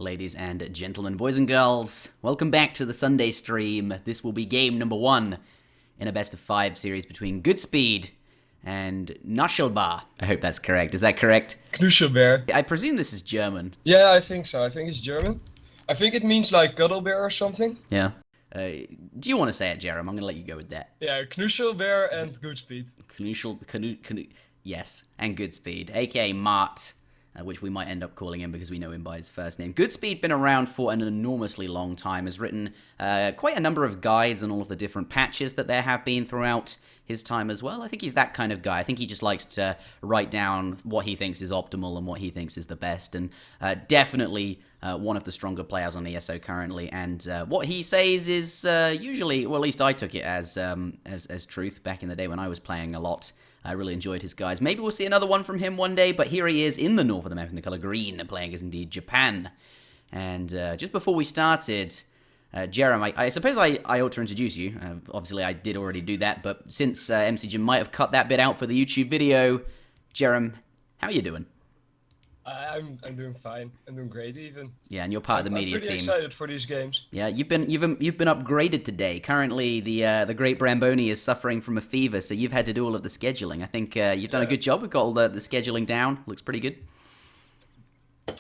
Ladies and gentlemen, boys and girls, welcome back to the Sunday stream. This will be game number 1 in a best of 5 series between Goodspeed and Knuschelbär. I hope that's correct. Is that correct? Knuschelbär. I presume this is German. Yeah, I think so. I think it's German. I think it means like cuddle bear or something. Yeah. Do you want to say it, Jerom? I'm going to let you go with that. Yeah, Knuschelbär and Goodspeed. Yes, and Goodspeed, aka Mart. Which we might end up calling him because we know him by his first name. Goodspeed, been around for an enormously long time, has written quite a number of guides on all of the different patches that there have been throughout his time as well. I think he's that kind of guy. I think he just likes to write down what he thinks is optimal and what he thinks is the best, and definitely one of the stronger players on ESO currently, and what he says is usually, well, at least I took it as truth back in the day when I was playing a lot. I really enjoyed his guys. Maybe we'll see another one from him one day, but here he is in the north of the map in the color green, playing as indeed Japan. And just before we started, Jerom, I suppose I ought to introduce you. Obviously, I did already do that, but since MC Jim might have cut that bit out for the YouTube video, Jerom, how are you doing? I'm doing fine. I'm doing great even. Yeah, and you're part of the media team. I'm pretty excited for these games. Yeah, you've been upgraded today. Currently, the great Bramboni is suffering from a fever, so you've had to do all of the scheduling. I think you've done a good job. We've got all the scheduling down. Looks pretty good.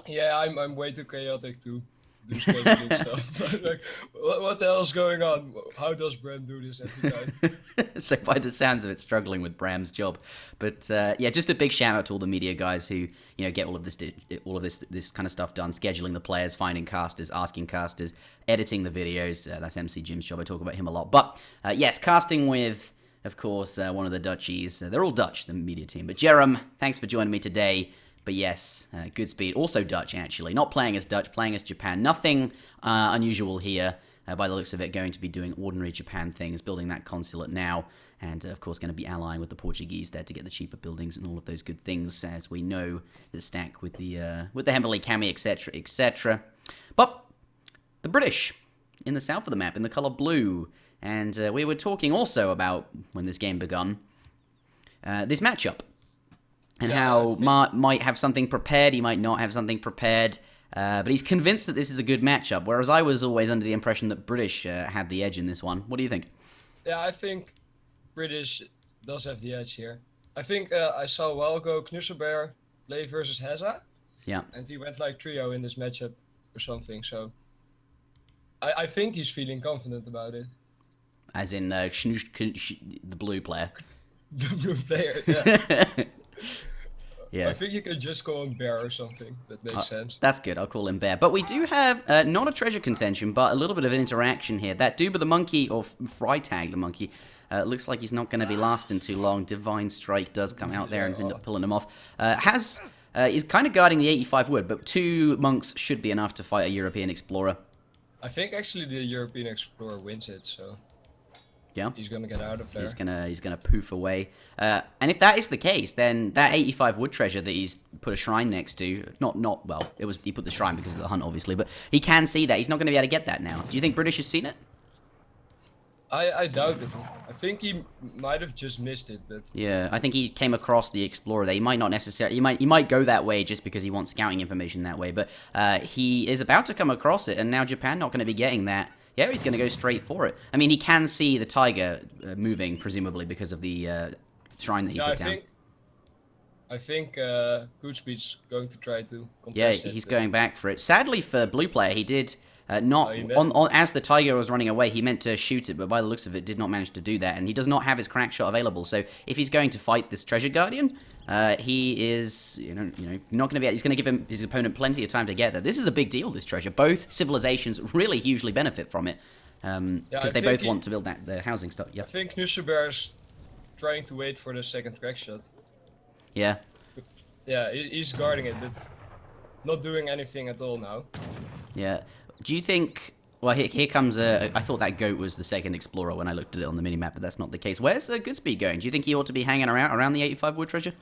Yeah, I'm way too chaotic to do scheduling stuff. Like, what the hell's going on? How does Bram do this every time? So by the sounds of it, struggling with Bram's job. But yeah, just a big shout out to all the media guys who get all of this kind of stuff done, scheduling the players, finding casters, asking casters, editing the videos. That's MC Jim's job. I talk about him a lot. But yes, casting with, of course, one of the Dutchies. They're all Dutch, the media team. But Jerom, thanks for joining me today. But yes, Goodspeed, also Dutch actually. Not playing as Dutch, playing as Japan. Nothing unusual here. By the looks of it, going to be doing ordinary Japan things, building that consulate now, and of course going to be allying with the Portuguese there to get the cheaper buildings and all of those good things, as we know the stack with the Hemberley Cami, etc., etc. But the British in the south of the map, in the color blue, and we were talking also about when this game begun, this matchup. And how Mart might have something prepared, he might not have something prepared, but he's convinced that this is a good matchup, whereas I was always under the impression that British had the edge in this one. What do you think? Yeah, I think British does have the edge here. I think I saw a while ago Knuschelbär play versus Heza. Yeah. And he went like trio in this matchup or something, so I think he's feeling confident about it. As in the blue player. The blue player, yeah. Yes. I think you could just call him Bear or something. That makes sense. That's good. I'll call him Bear. But we do have not a treasure contention, but a little bit of an interaction here. That Duba the monkey, or Freitag the monkey, looks like he's not going to be lasting too long. Divine Strike does come out there and end up pulling him off. Is kind of guarding the 85 wood, but 2 monks should be enough to fight a European explorer. I think actually the European explorer wins it, so. Yeah, he's gonna get out of there. He's gonna poof away. And if that is the case, then that 85 wood treasure that he's put a shrine next to, well, he put the shrine because of the hunt, obviously, but he can see that. He's not gonna be able to get that now. Do you think British has seen it? I doubt it. I think he might have just missed it, but yeah, I think he came across the explorer there. He might not necessarily. He might go that way just because he wants scouting information that way. But he is about to come across it, and now Japan not going to be getting that. Yeah, he's going to go straight for it. I mean, he can see the tiger moving, presumably because of the shrine that he put down. I think Goodspeed's going to try to contest it. Yeah, he's going back for it. Sadly for blue player, he did as the tiger was running away, he meant to shoot it, but by the looks of it, did not manage to do that, and he does not have his crack shot available. So if he's going to fight this treasure guardian, he is, not going to be. He's going to give his opponent plenty of time to get there. This is a big deal. This treasure, both civilizations really hugely benefit from it because they both want to build the housing stuff. Yeah. I think Knuschelbär's trying to wait for the second crack shot. Yeah. Yeah, he's guarding it, but not doing anything at all now. Yeah. Do you think... Well, here comes I thought that goat was the second explorer when I looked at it on the minimap, but that's not the case. Where's Goodspeed going? Do you think he ought to be hanging around the 85 wood treasure?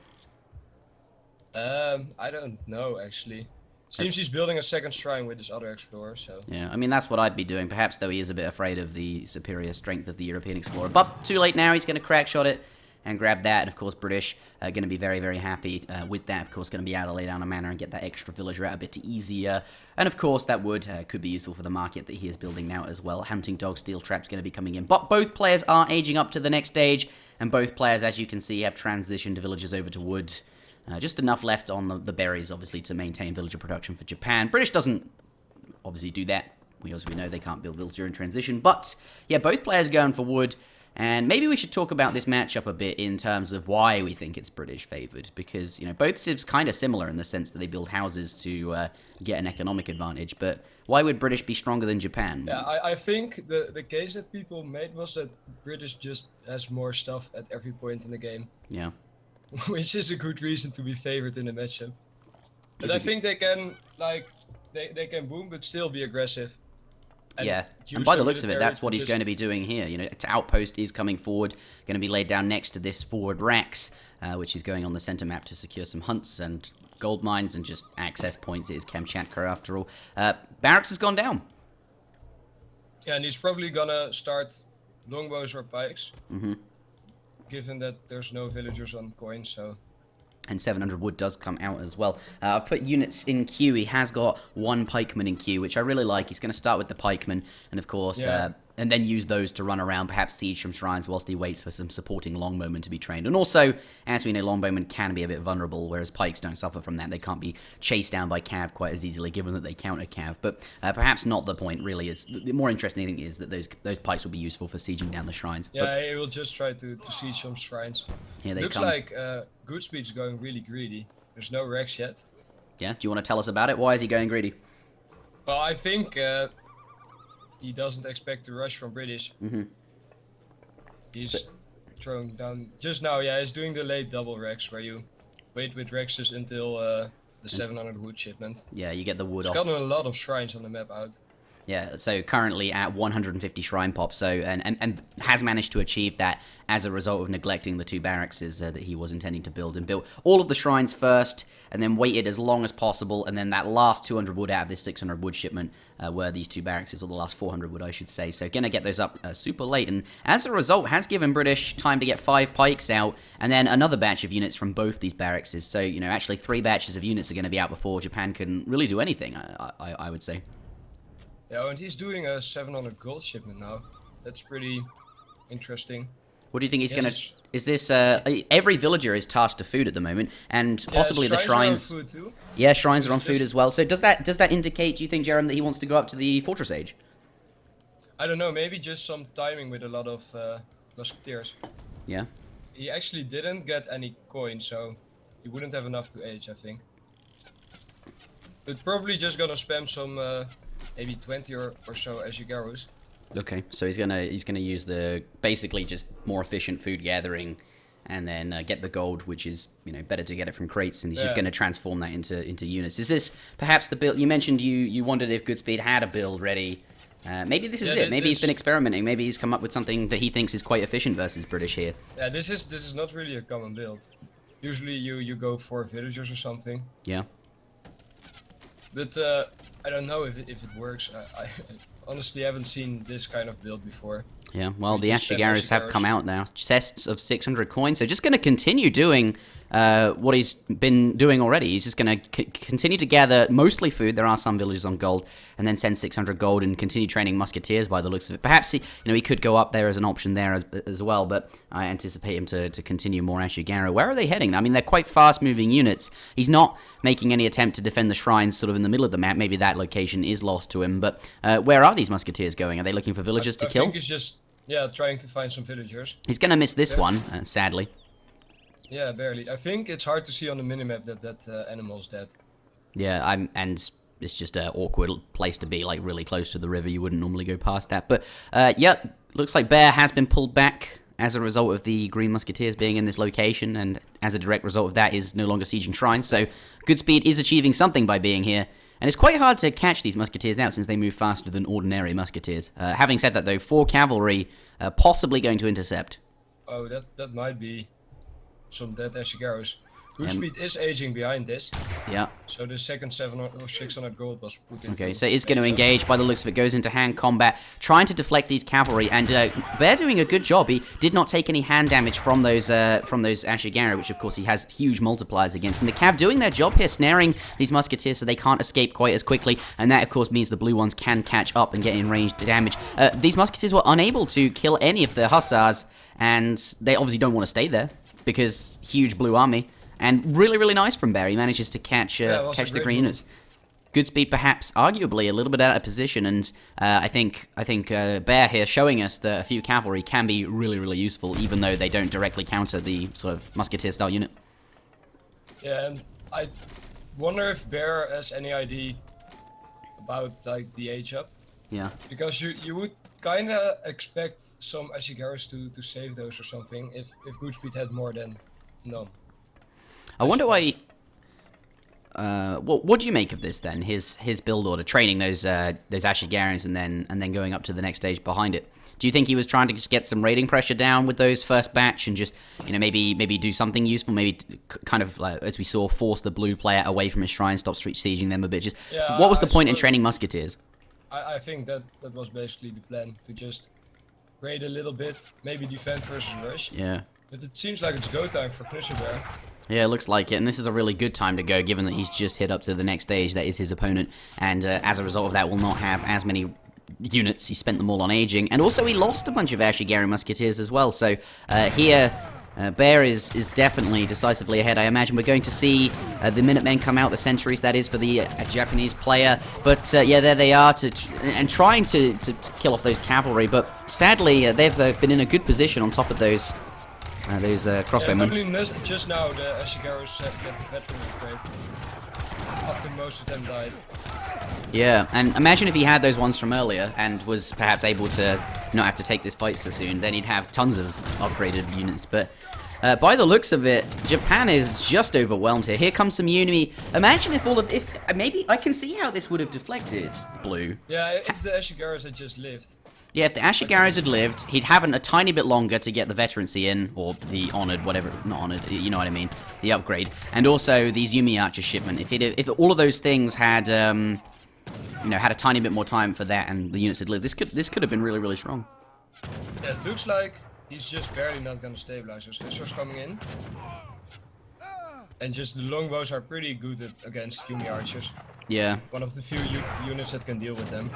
I don't know, actually. Seems he's building a second shrine with this other explorer, so... Yeah, I mean, that's what I'd be doing. Perhaps, though, he is a bit afraid of the superior strength of the European explorer. But too late now. He's going to crack shot it. and grab that. And of course, British are going to be very, very happy with that. Of course, going to be able to lay down a manor and get that extra villager out a bit easier. And of course, that wood could be useful for the market that he is building now as well. Hunting dog, steel trap's going to be coming in. But both players are aging up to the next stage, and both players, as you can see, have transitioned villagers over to wood. Just enough left on the berries, obviously, to maintain villager production for Japan. British doesn't obviously do that. As we know, they can't build villages during transition. But, yeah, both players going for wood. And maybe we should talk about this matchup a bit in terms of why we think it's British favoured. Because, you know, both civs kind of similar in the sense that they build houses to get an economic advantage. But why would British be stronger than Japan? Yeah, I think the case that people made was that British just has more stuff at every point in the game. Yeah. Which is a good reason to be favoured in a matchup. But I think they can, like, they can boom but still be aggressive. Yeah, and by the looks of it, that's what he's going to be doing here. You know, outpost is coming forward, going to be laid down next to this forward Rex, which is going on the center map to secure some hunts and gold mines and just access points. It is Kamchatka after all. Barracks has gone down. Yeah, and he's probably gonna start longbows or pikes, given that there's no villagers on coin, so... And 700 wood does come out as well. I've put units in queue. He has got one pikeman in queue, which I really like. He's going to start with the pikeman, and of course, and then use those to run around, perhaps siege some shrines whilst he waits for some supporting longbowmen to be trained. And also, as we know, longbowmen can be a bit vulnerable, whereas pikes don't suffer from that. They can't be chased down by cav quite as easily, given that they counter cav. But perhaps not the point, really. It's the more interesting thing is that those pikes will be useful for sieging down the shrines. Yeah, he will just try to siege some shrines. Here they Looks come. like Goodspeed's going really greedy. There's no Rex yet. Yeah, do you want to tell us about it? Why is he going greedy? Well, I think he doesn't expect to rush from British. He's throwing down... Just now, yeah, he's doing the late double Rex, where you wait with Rexes until the 700 wood shipment. Yeah, you get the wood He's off. gotten a lot of shrines on the map out. Yeah, so currently at 150 shrine pops, so and has managed to achieve that as a result of neglecting the two barracks that he was intending to build, and built all of the shrines first, and then waited as long as possible, and then that last 200 wood out of this 600 wood shipment were these two barracks, or the last 400 wood, I should say. So gonna get those up super late, and as a result has given British time to get 5 pikes out, and then another batch of units from both these barracks. So, you know, actually 3 batches of units are going to be out before Japan can really do anything, I would say. Yeah, and he's doing a 700 gold shipment now. That's pretty interesting. What do you think he's gonna... Is this... every villager is tasked to food at the moment, and possibly the shrines... Are on food too. Yeah, shrines are on food as well. So does that indicate, do you think, Jerom, that he wants to go up to the Fortress Age? I don't know, maybe just some timing with a lot of musketeers. Yeah. He actually didn't get any coins, so he wouldn't have enough to age, I think. But probably just gonna spam some... maybe 20 or so Ashigarus. Okay, so he's gonna use the basically just more efficient food gathering, and then get the gold, which is, you know, better to get it from crates, and he's just gonna transform that into units. Is this perhaps the build you mentioned? You wondered if Goodspeed had a build ready. Maybe this is it. Maybe he's been experimenting. Maybe he's come up with something that he thinks is quite efficient versus British here. Yeah, this is not really a common build. Usually you go for villagers or something. Yeah. But I don't know if it works. I honestly haven't seen this kind of build before. Yeah, well, the Ashigarus have come out now. Chests of 600 coins. So just going to continue doing what he's been doing already. He's just going to continue to gather mostly food. There are some villages on gold, and then send 600 gold and continue training musketeers by the looks of it. Perhaps he could go up there as an option there as well, but I anticipate him to continue more Ashigaru. Where are they heading? I mean, they're quite fast-moving units. He's not making any attempt to defend the shrines sort of in the middle of the map. Maybe that location is lost to him, but where are these musketeers going? Are they looking for villagers to kill? I think he's just, trying to find some villagers. He's going to miss this one, sadly. Yeah, barely. I think it's hard to see on the minimap that animal's dead. Yeah, and it's just an awkward place to be, like really close to the river. You wouldn't normally go past that. But yeah, looks like Bear has been pulled back as a result of the Green Musketeers being in this location, and as a direct result of that is no longer sieging shrines. So Goodspeed is achieving something by being here. And it's quite hard to catch these musketeers out since they move faster than ordinary musketeers. Having said that, though, 4 cavalry possibly going to intercept. Oh, that might be some dead Ashigarus. Goodspeed is aging behind this. Yeah. So the second 700 or 600 gold was put into. Okay, so it's going to engage. By the looks of it, goes into hand combat, trying to deflect these cavalry, and they're doing a good job. He did not take any hand damage from those Ashigara, which of course he has huge multipliers against. And the Cav doing their job here, snaring these musketeers so they can't escape quite as quickly, and that of course means the blue ones can catch up and get in range damage. These musketeers were unable to kill any of the hussars, and they obviously don't want to stay there because huge blue army. And really, really nice from Bear. He manages to catch the green units. Goodspeed perhaps arguably a little bit out of position, and I think Bear here showing us that a few cavalry can be really, really useful, even though they don't directly counter the sort of musketeer style unit. Yeah, and I wonder if Bear has any idea about like the age up. Yeah. Because you would kinda expect some Ashigaras to save those or something if Goodspeed had more than none. I wonder why. What do you make of this then? His build order, training those Ashigarans and then going up to the next stage behind it. Do you think he was trying to just get some raiding pressure down with those first batch and just maybe do something useful, maybe kind of as we saw, force the blue player away from his shrine, stop street sieging them a bit? Just what was the point in training musketeers? I think that was basically the plan, to just raid a little bit, maybe defend versus rush. Yeah. But it seems like it's go time for Knuschelbär. Yeah, it looks like it, and this is a really good time to go, given that he's just hit up to the next stage. That is his opponent, and as a result of that, will not have as many units. He spent them all on aging, and also he lost a bunch of Ashigari musketeers as well. So here, Bear is definitely decisively ahead. I imagine we're going to see the Minutemen come out, the sentries, that is, for the Japanese player. But yeah, there they are, trying to kill off those cavalry. But sadly, they've been in a good position on top of those crossbowmen. Yeah, just now the Ashigaras get the veteran upgrade after most of them died. Yeah, and imagine if he had those ones from earlier and was perhaps able to not have to take this fight so soon, then he'd have tons of upgraded units. But by the looks of it, Japan is just overwhelmed here. Here comes some Unimi. Imagine if maybe I can see how this would have deflected blue. Yeah, if the Ashigaras had just lived. Yeah, if the Ashigaras had lived, he'd have a tiny bit longer to get the veterancy in, or the honored, whatever, not honored, you know what I mean, the upgrade, and also these Yumi Archer shipment. If all of those things had, had a tiny bit more time for that, and the units had lived, this could have been really, really strong. Yeah, it looks like he's just barely not gonna stabilize. So Scissors coming in, and just the longbows are pretty good against Yumi Archers. Yeah. One of the few units that can deal with them.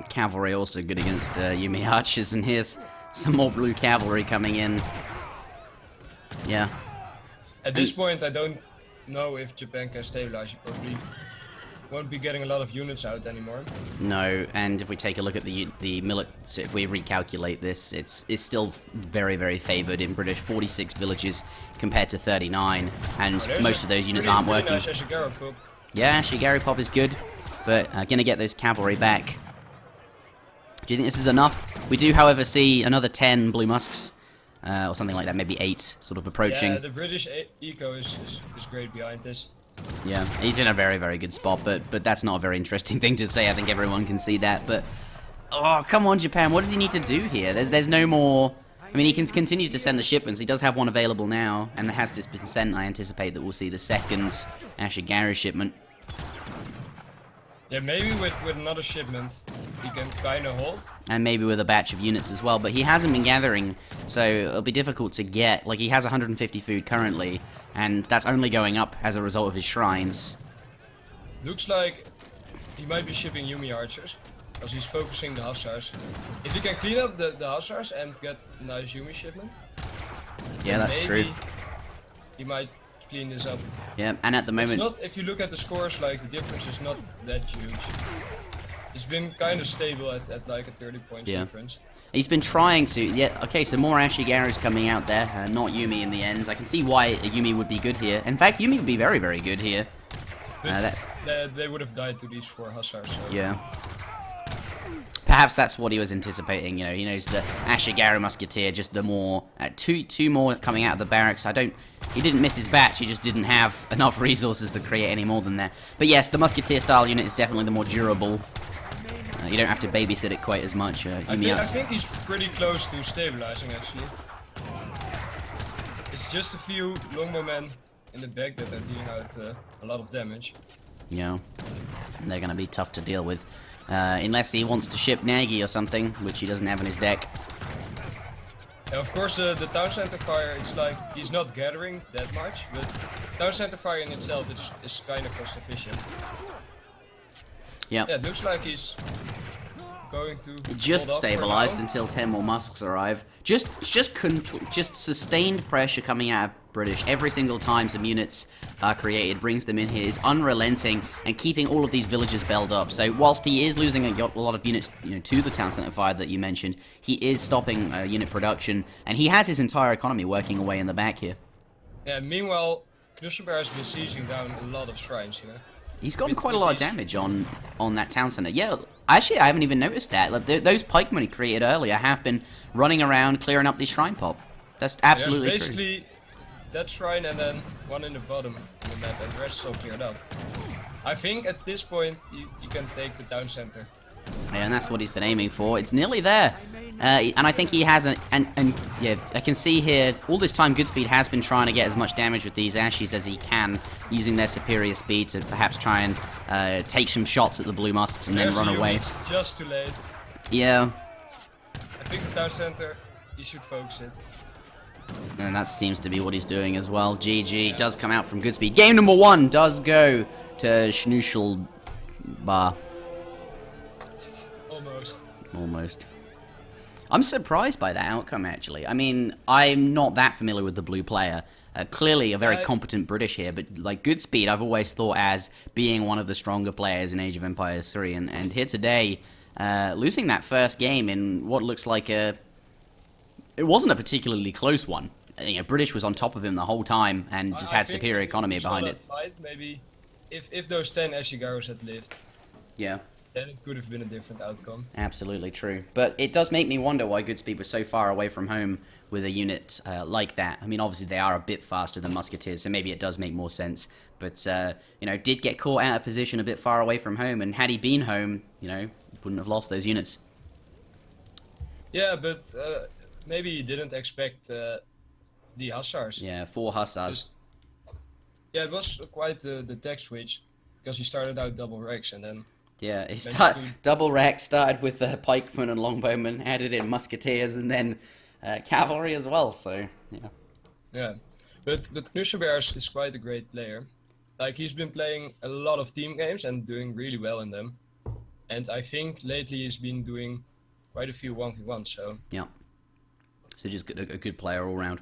Cavalry also good against Yumi Archers, and here's some more blue cavalry coming in. Yeah. At this point, I don't know if Japan can stabilize. You probably won't be getting a lot of units out anymore. No, and if we take a look at the so if we recalculate this, it's still very, very favoured in British. 46 villages compared to 39, and most of those units aren't working. Nice Ashigara pop. Yeah, Shigari Pop is good, but gonna get those cavalry back. Do you think this is enough? We do, however, see another 10 blue musks, or something like that, maybe 8, sort of approaching. Yeah, the British eco is great behind this. Yeah, he's in a very, very good spot, but that's not a very interesting thing to say. I think everyone can see that, but oh, come on, Japan, what does he need to do here? There's no more. I mean, he can continue to send the shipments. He does have one available now, and there has just been sent. I anticipate that we'll see the second Ashigari shipment. Yeah, maybe with another shipment, he can kind of hold. And maybe with a batch of units as well, but he hasn't been gathering, so it'll be difficult to get. Like, he has 150 food currently, and that's only going up as a result of his shrines. Looks like he might be shipping Yumi Archers, because he's focusing the Hussars. If he can clean up the Hussars and get a nice Yumi shipment, yeah, that's true. He might clean this up. Yeah, and at the moment, it's not, if you look at the scores, like, the difference is not that huge. It's been kind of stable at like a 30 points difference. He's been trying to, yeah, okay, so more Ashigaras coming out there, not Yumi in the end. I can see why Yumi would be good here. In fact, Yumi would be very, very good here. They would have died to these 4 Hussars. So. Yeah. Perhaps that's what he was anticipating, you know, he knows the Ashigara Musketeer, just the more, two more coming out of the barracks. He didn't miss his batch, he just didn't have enough resources to create any more than that. But yes, the Musketeer style unit is definitely the more durable. You don't have to babysit it quite as much. I think he's pretty close to stabilizing, actually. It's just a few longbowmen in the back that are dealing out a lot of damage. You know, they're going to be tough to deal with. Unless he wants to ship Nagy or something, which he doesn't have in his deck. Yeah, of course, the town center fire, it's like he's not gathering that much, but town center fire in itself is kind of cost efficient. Yep. Yeah, it looks like he's going to just stabilized until 10 more musks arrive. Just sustained pressure coming out of British every single time some units are created, brings them in here, is unrelenting and keeping all of these villages belled up. So whilst he is losing a lot of units, you know, to the town center fire that you mentioned, he is stopping unit production, and he has his entire economy working away in the back here. Yeah, meanwhile, Knuschelbär has been sieging down a lot of shrines, you know. He's gotten quite a lot of damage on that town center. Yeah, actually, I haven't even noticed that. Like, those pikemen he created earlier have been running around clearing up the shrine pop. That's absolutely true. Basically, that shrine and then one in the bottom of the map, and the rest is all cleared up. I think at this point you can take the town center. Yeah, and that's what he's been aiming for. It's nearly there. And I think he has and yeah, I can see here, all this time Goodspeed has been trying to get as much damage with these Ashes as he can, using their superior speed to perhaps try and take some shots at the blue musks and then run away. It's just too late. Yeah. I think the town center, he should focus it. And that seems to be what he's doing as well. GG does come out from Goodspeed. Game number 1 does go to Knuschelbär. Almost. I'm surprised by that outcome, actually. I mean, I'm not that familiar with the blue player. Clearly a very competent British here, but like Goodspeed, I've always thought as being one of the stronger players in Age of Empires 3. And here today, losing that first game in what looks like it wasn't a particularly close one. You know, British was on top of him the whole time and just had superior economy behind it. Fight, maybe if those 10 Ashigaros had lived. Yeah. Then it could have been a different outcome. Absolutely true. But it does make me wonder why Goodspeed was so far away from home with a unit like that. I mean, obviously they are a bit faster than Musketeers, so maybe it does make more sense. But, you know, did get caught out of position a bit far away from home, and had he been home, you know, wouldn't have lost those units. Yeah, but maybe he didn't expect the Hussars. Yeah, 4 Hussars. Yeah, it was quite the tech switch, because he started out double Rex and then... Yeah, he double Rex, started with pikemen and longbowmen, added in musketeers, and then cavalry as well. So yeah. Yeah, but Knuschelbär is quite a great player. Like, he's been playing a lot of team games and doing really well in them. And I think lately he's been doing quite a few 1v1s. So yeah. So just a good player all round.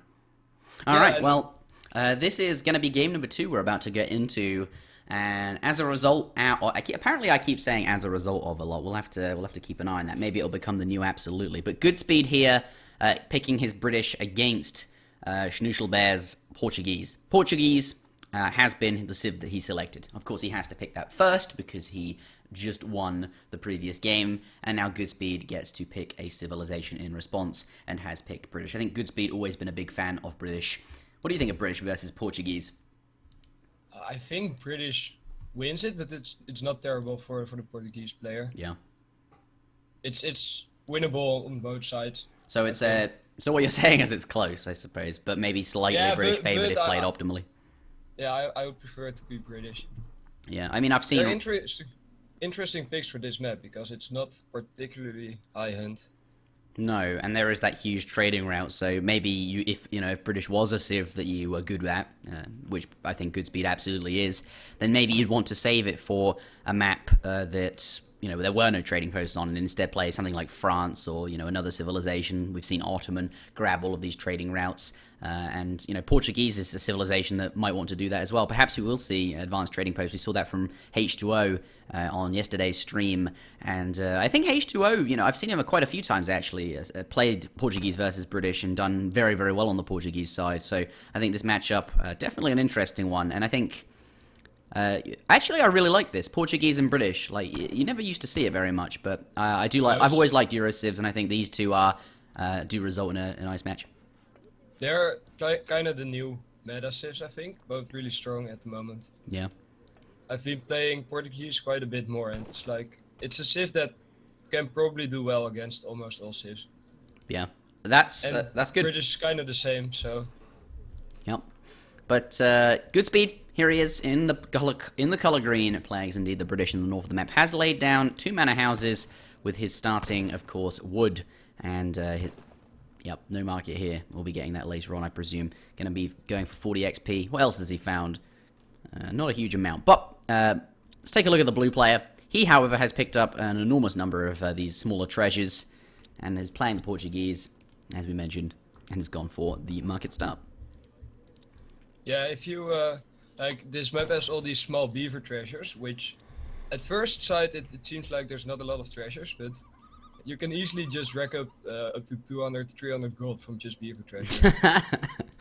All right. Well, this is going to be game number 2 we're about to get into. And as a result, apparently I keep saying as a result of a lot. We'll have to keep an eye on that. Maybe it'll become the new absolutely. But Goodspeed here, picking his British against Knuschelbär's Portuguese. Portuguese has been the civ that he selected. Of course, he has to pick that first because he just won the previous game, and now Goodspeed gets to pick a civilization in response and has picked British. I think Goodspeed always been a big fan of British. What do you think of British versus Portuguese? I think British wins it, but it's not terrible for the Portuguese player. Yeah. It's winnable on both sides. So it's so what you're saying is it's close, I suppose, but maybe slightly British favored if played optimally. Yeah, I would prefer it to be British. Yeah, I mean I've seen interesting picks for this map because it's not particularly high hunt. No, and there is that huge trading route, so maybe if British was a civ that you were good at, which I think Goodspeed absolutely is, then maybe you'd want to save it for a map that, there were no trading posts on, and instead play something like France or, another civilization. We've seen Ottoman grab all of these trading routes, and, Portuguese is a civilization that might want to do that as well. Perhaps we will see advanced trading posts. We saw that from H2O on yesterday's stream, and I think H2O, I've seen him quite a few times actually, played Portuguese versus British and done very, very well on the Portuguese side. So I think this matchup, definitely an interesting one, and I think... actually, I really like this Portuguese and British. Like, you never used to see it very much, but I do like. I've always liked Euro civs, and I think these two do result in a nice match. They're kind of the new meta civs, I think. Both really strong at the moment. Yeah. I've been playing Portuguese quite a bit more, and it's a civ that can probably do well against almost all civs. Yeah, that's good. British is kind of the same, so. Yep. But Goodspeed, Here he is in the color green, playing as indeed the British in the north of the map. Has laid down 2 manor houses with his starting, of course, wood. And, yep, no market here. We'll be getting that later on, I presume. Going to be going for 40 XP. What else has he found? Not a huge amount. But let's take a look at the blue player. He, however, has picked up an enormous number of these smaller treasures. And is playing the Portuguese, as we mentioned. And has gone for the market start. Yeah, if you... like, this map has all these small beaver treasures, which at first sight it seems like there's not a lot of treasures, but you can easily just rack up to 200, 300 gold from just beaver treasure.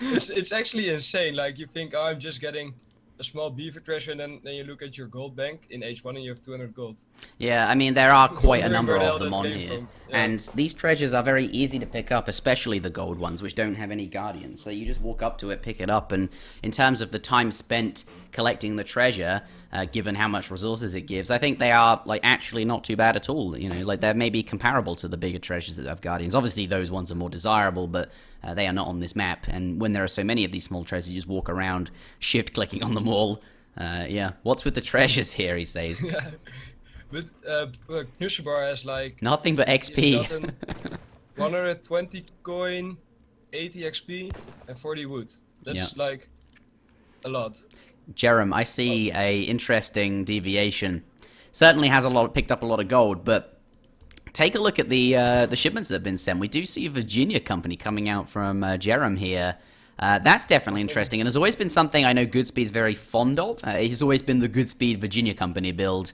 It's actually insane. Like, you think, oh, I'm just getting a small beaver treasure, and then you look at your gold bank in H1 and you have 200 gold. Yeah, I mean, there are quite a number of them on came here. from. Yeah. And these treasures are very easy to pick up, especially the gold ones, which don't have any guardians. So you just walk up to it, pick it up, and in terms of the time spent collecting the treasure, given how much resources it gives, I think they are, like, actually not too bad at all. You know, like, they're maybe comparable to the bigger treasures that have guardians. Obviously, those ones are more desirable, but they are not on this map. And when there are so many of these small treasures, you just walk around, shift-clicking on them all. Yeah, what's with the treasures here, he says. Yeah. But Knuschelbär has, like... Nothing but XP. 120 coin, 80 XP, and 40 wood. That's, like, a lot. Jerom, I see a interesting deviation. Certainly has picked up a lot of gold, but take a look at the shipments that have been sent. We do see a Virginia company coming out from Jerom here. That's definitely interesting, and has always been something I know Goodspeed's very fond of. He's always been the Goodspeed Virginia company build.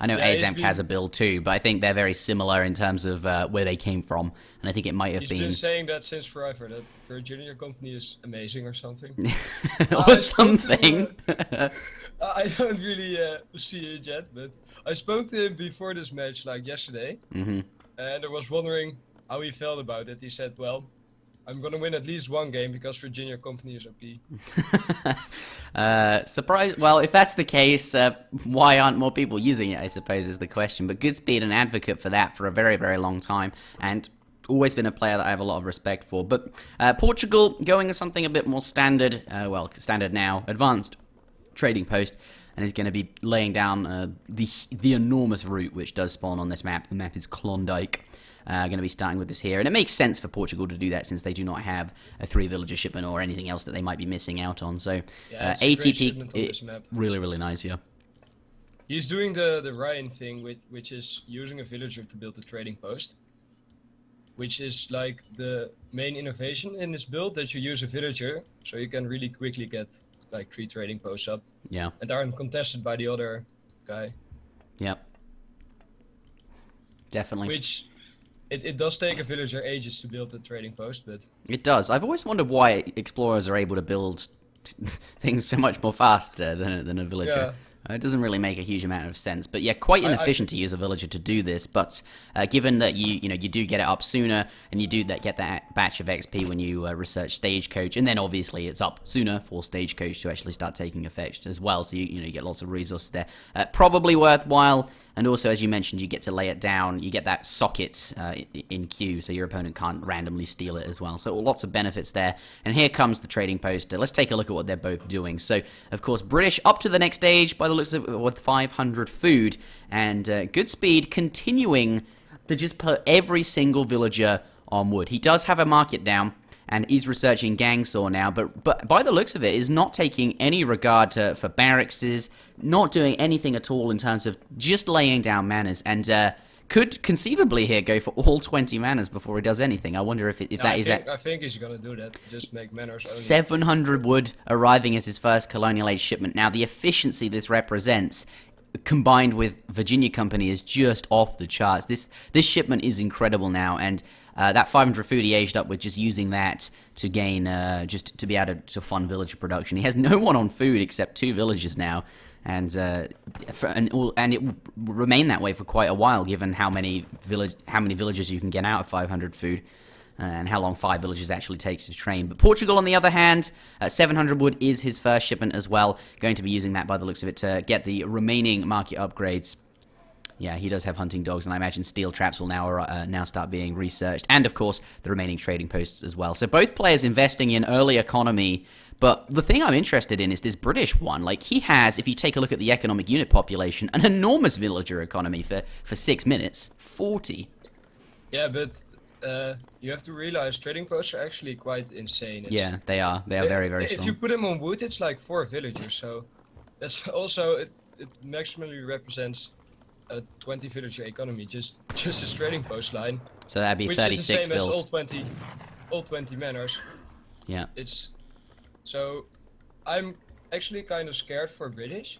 I know Azamp has a build too, but I think they're very similar in terms of where they came from, and I think it might have been... He's been saying that since forever, that Virginia company is amazing or something. Or something. I don't really see it yet, but I spoke to him before this match, like yesterday, and I was wondering how he felt about it. He said, well, I'm gonna win at least one game because Virginia company is OP. Surprise! Well, if that's the case, why aren't more people using it, I suppose, is the question. But Goodspeed, an advocate for that for a very, very long time, and always been a player that I have a lot of respect for. But Portugal going with something a bit more standard, well, standard now, advanced trading post, and is going to be laying down the enormous route which does spawn on this map. The map is Klondike. Going to be starting with this here, and it makes sense for Portugal to do that since they do not have a 3-villager shipment or anything else that they might be missing out on. So yeah, ATP, really, really nice, yeah. He's doing the Ryan thing, which is using a villager to build a trading post, which is like the main innovation in this build, that you use a villager so you can really quickly get like 3 trading posts up. Yeah. And aren't contested by the other guy. Yep. Definitely. Which it does take a villager ages to build a trading post, but it does. I've always wondered why explorers are able to build things so much more faster than a villager. Yeah. It doesn't really make a huge amount of sense, but yeah, quite inefficient to use a villager to do this. But given that you do get it up sooner, and you do get that batch of XP when you research Stagecoach, and then obviously it's up sooner for Stagecoach to actually start taking effect as well. So you get lots of resources there. Probably worthwhile. And also, as you mentioned, you get to lay it down. You get that socket in queue, so your opponent can't randomly steal it as well. So lots of benefits there. And here comes the trading post. Let's take a look at what they're both doing. So, of course, British up to the next stage by the looks of it with 500 food. And Goodspeed continuing to just put every single villager on wood. He does have a market down, and he's researching Gangsaw now, but by the looks of it, is not taking any regard for barracks, not doing anything at all in terms of just laying down manors, and could conceivably here go for all 20 manors before he does anything. I wonder if that is... I think he's gonna do that, just make manors only. 700 wood arriving as his first colonial age shipment. Now, the efficiency this represents, combined with Virginia Company, is just off the charts. This shipment is incredible now, and that 500 food he aged up with just using that to gain, just to be able to fund villager production. He has no one on food except 2 villagers now, and it will remain that way for quite a while, given how many villagers you can get out of 500 food, and how long 5 villages actually takes to train. But Portugal, on the other hand, 700 wood is his first shipment as well. Going to be using that by the looks of it to get the remaining market upgrades. Yeah, he does have hunting dogs, and I imagine steel traps will now start being researched, and of course the remaining trading posts as well. So both players investing in early economy. But the thing I'm interested in is this British one. Like, he has, if you take a look at the economic unit population, an enormous villager economy for 6 minutes, 40. Yeah, but you have to realize trading posts are actually quite insane. Yeah, they are. They are very, very If strong. you put them on wood, it's like 4 villagers. So that's also it maximally represents a 20 villager economy, just a trading post line. So that'd be which 36 is the same vills. as all 20 manors. Yeah. So I'm actually kind of scared for British.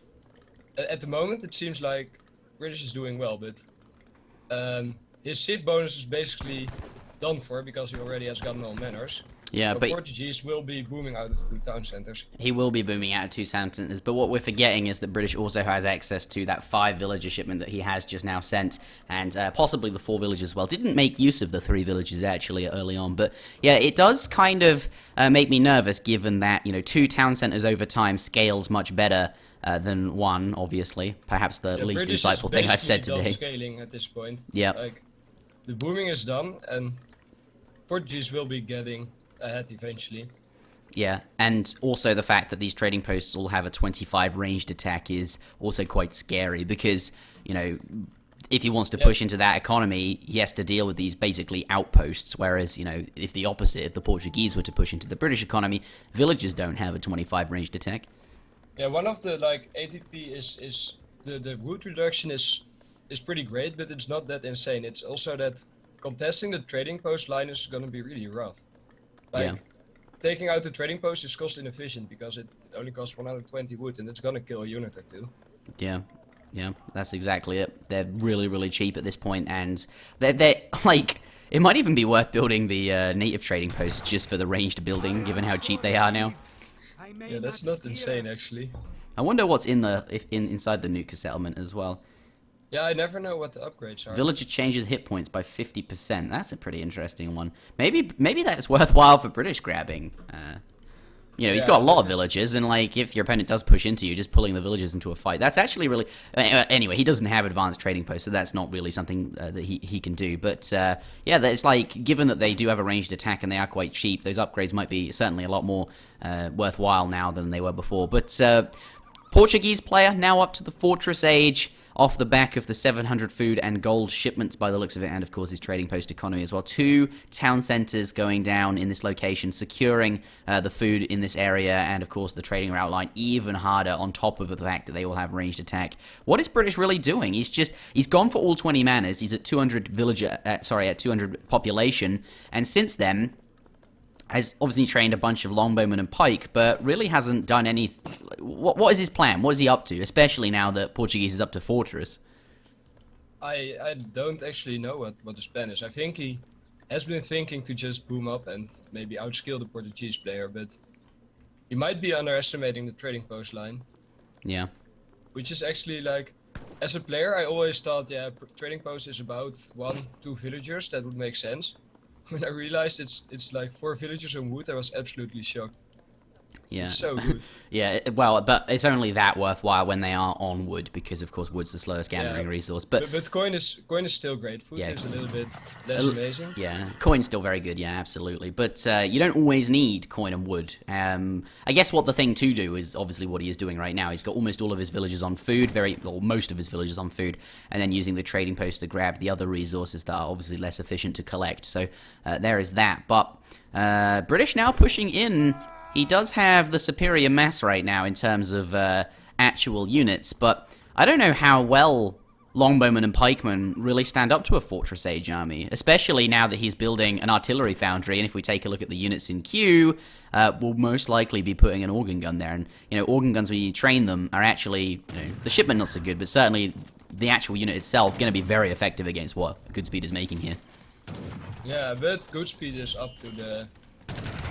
At the moment, it seems like British is doing well, but his civ bonus is basically done for because he already has gotten all manors. Yeah, but Portuguese will be booming out of 2 town centers. he will be booming out of 2 town centers, but what we're forgetting is that British also has access to that 5 villager shipment that he has just now sent, and possibly the 4 villagers as well. Didn't make use of the 3 villagers actually early on, but yeah, it does kind of make me nervous given that, 2 town centers over time scales much better than 1, obviously. Perhaps the least British insightful thing I've said basically today. done scaling at this point. Yeah. Like, the booming is done, and Portuguese will be getting ahead eventually. Yeah, and also the fact that these trading posts all have a 25 ranged attack is also quite scary because, if he wants to push into that economy, he has to deal with these basically outposts, whereas, if the opposite, if the Portuguese were to push into the British economy, villagers don't have a 25 ranged attack. Yeah, one of the, ATP is the root reduction is pretty great, but it's not that insane. It's also that contesting the trading post line is gonna be really rough. Taking out the trading post is cost inefficient because it only costs 120 wood and it's gonna kill a unit or 2. Yeah, that's exactly it. They're really, really cheap at this point, and they're like, it might even be worth building the native trading posts just for the ranged building, given how cheap they are now. Yeah, that's not insane actually. I wonder what's inside the Nuka settlement as well. Yeah, I never know what the upgrades are. Villager changes hit points by 50%. That's a pretty interesting one. Maybe that's worthwhile for British grabbing. He's got a lot of villagers, and if your opponent does push into you, just pulling the villagers into a fight. That's actually really... anyway, he doesn't have advanced trading posts, so that's not really something that he can do. But, it's given that they do have a ranged attack and they are quite cheap, those upgrades might be certainly a lot more worthwhile now than they were before. But, Portuguese player now up to the Fortress Age, off the back of the 700 food and gold shipments by the looks of it, and of course his trading post economy as well. 2 town centers going down in this location, securing the food in this area, and of course the trading route line even harder on top of the fact that they will have ranged attack. What is British really doing? He's gone for all 20 manors. He's at 200 at 200 population, and since then has obviously trained a bunch of longbowmen and pike, but really hasn't done any... What is his plan? What is he up to? Especially now that Portuguese is up to Fortress. I don't actually know what his plan is. I think he has been thinking to just boom up and maybe outskill the Portuguese player, but he might be underestimating the trading post line. Yeah. Which is actually as a player, I always thought, trading post is about 1-2 villagers. That would make sense. When I realized it's like 4 villagers on wood, I was absolutely shocked. Yeah. It's so good. Yeah, well, but it's only that worthwhile when they are on wood, because of course wood's the slowest gathering resource. But coin is still great. Food is a little bit less amazing. Yeah, coin's still very good. Yeah, absolutely. But you don't always need coin and wood. I guess what the thing to do is obviously what he is doing right now. He's got almost all of his villagers on food, most of his villagers on food, and then using the trading post to grab the other resources that are obviously less efficient to collect. So there is that. But British now pushing in. He does have the superior mass right now in terms of actual units, but I don't know how well longbowmen and pikemen really stand up to a Fortress Age army, especially now that he's building an artillery foundry, and if we take a look at the units in queue, we'll most likely be putting an organ gun there, and, organ guns, when you train them, are actually, the shipment not so good, but certainly the actual unit itself going to be very effective against what Goodspeed is making here. Yeah, but Goodspeed is up to the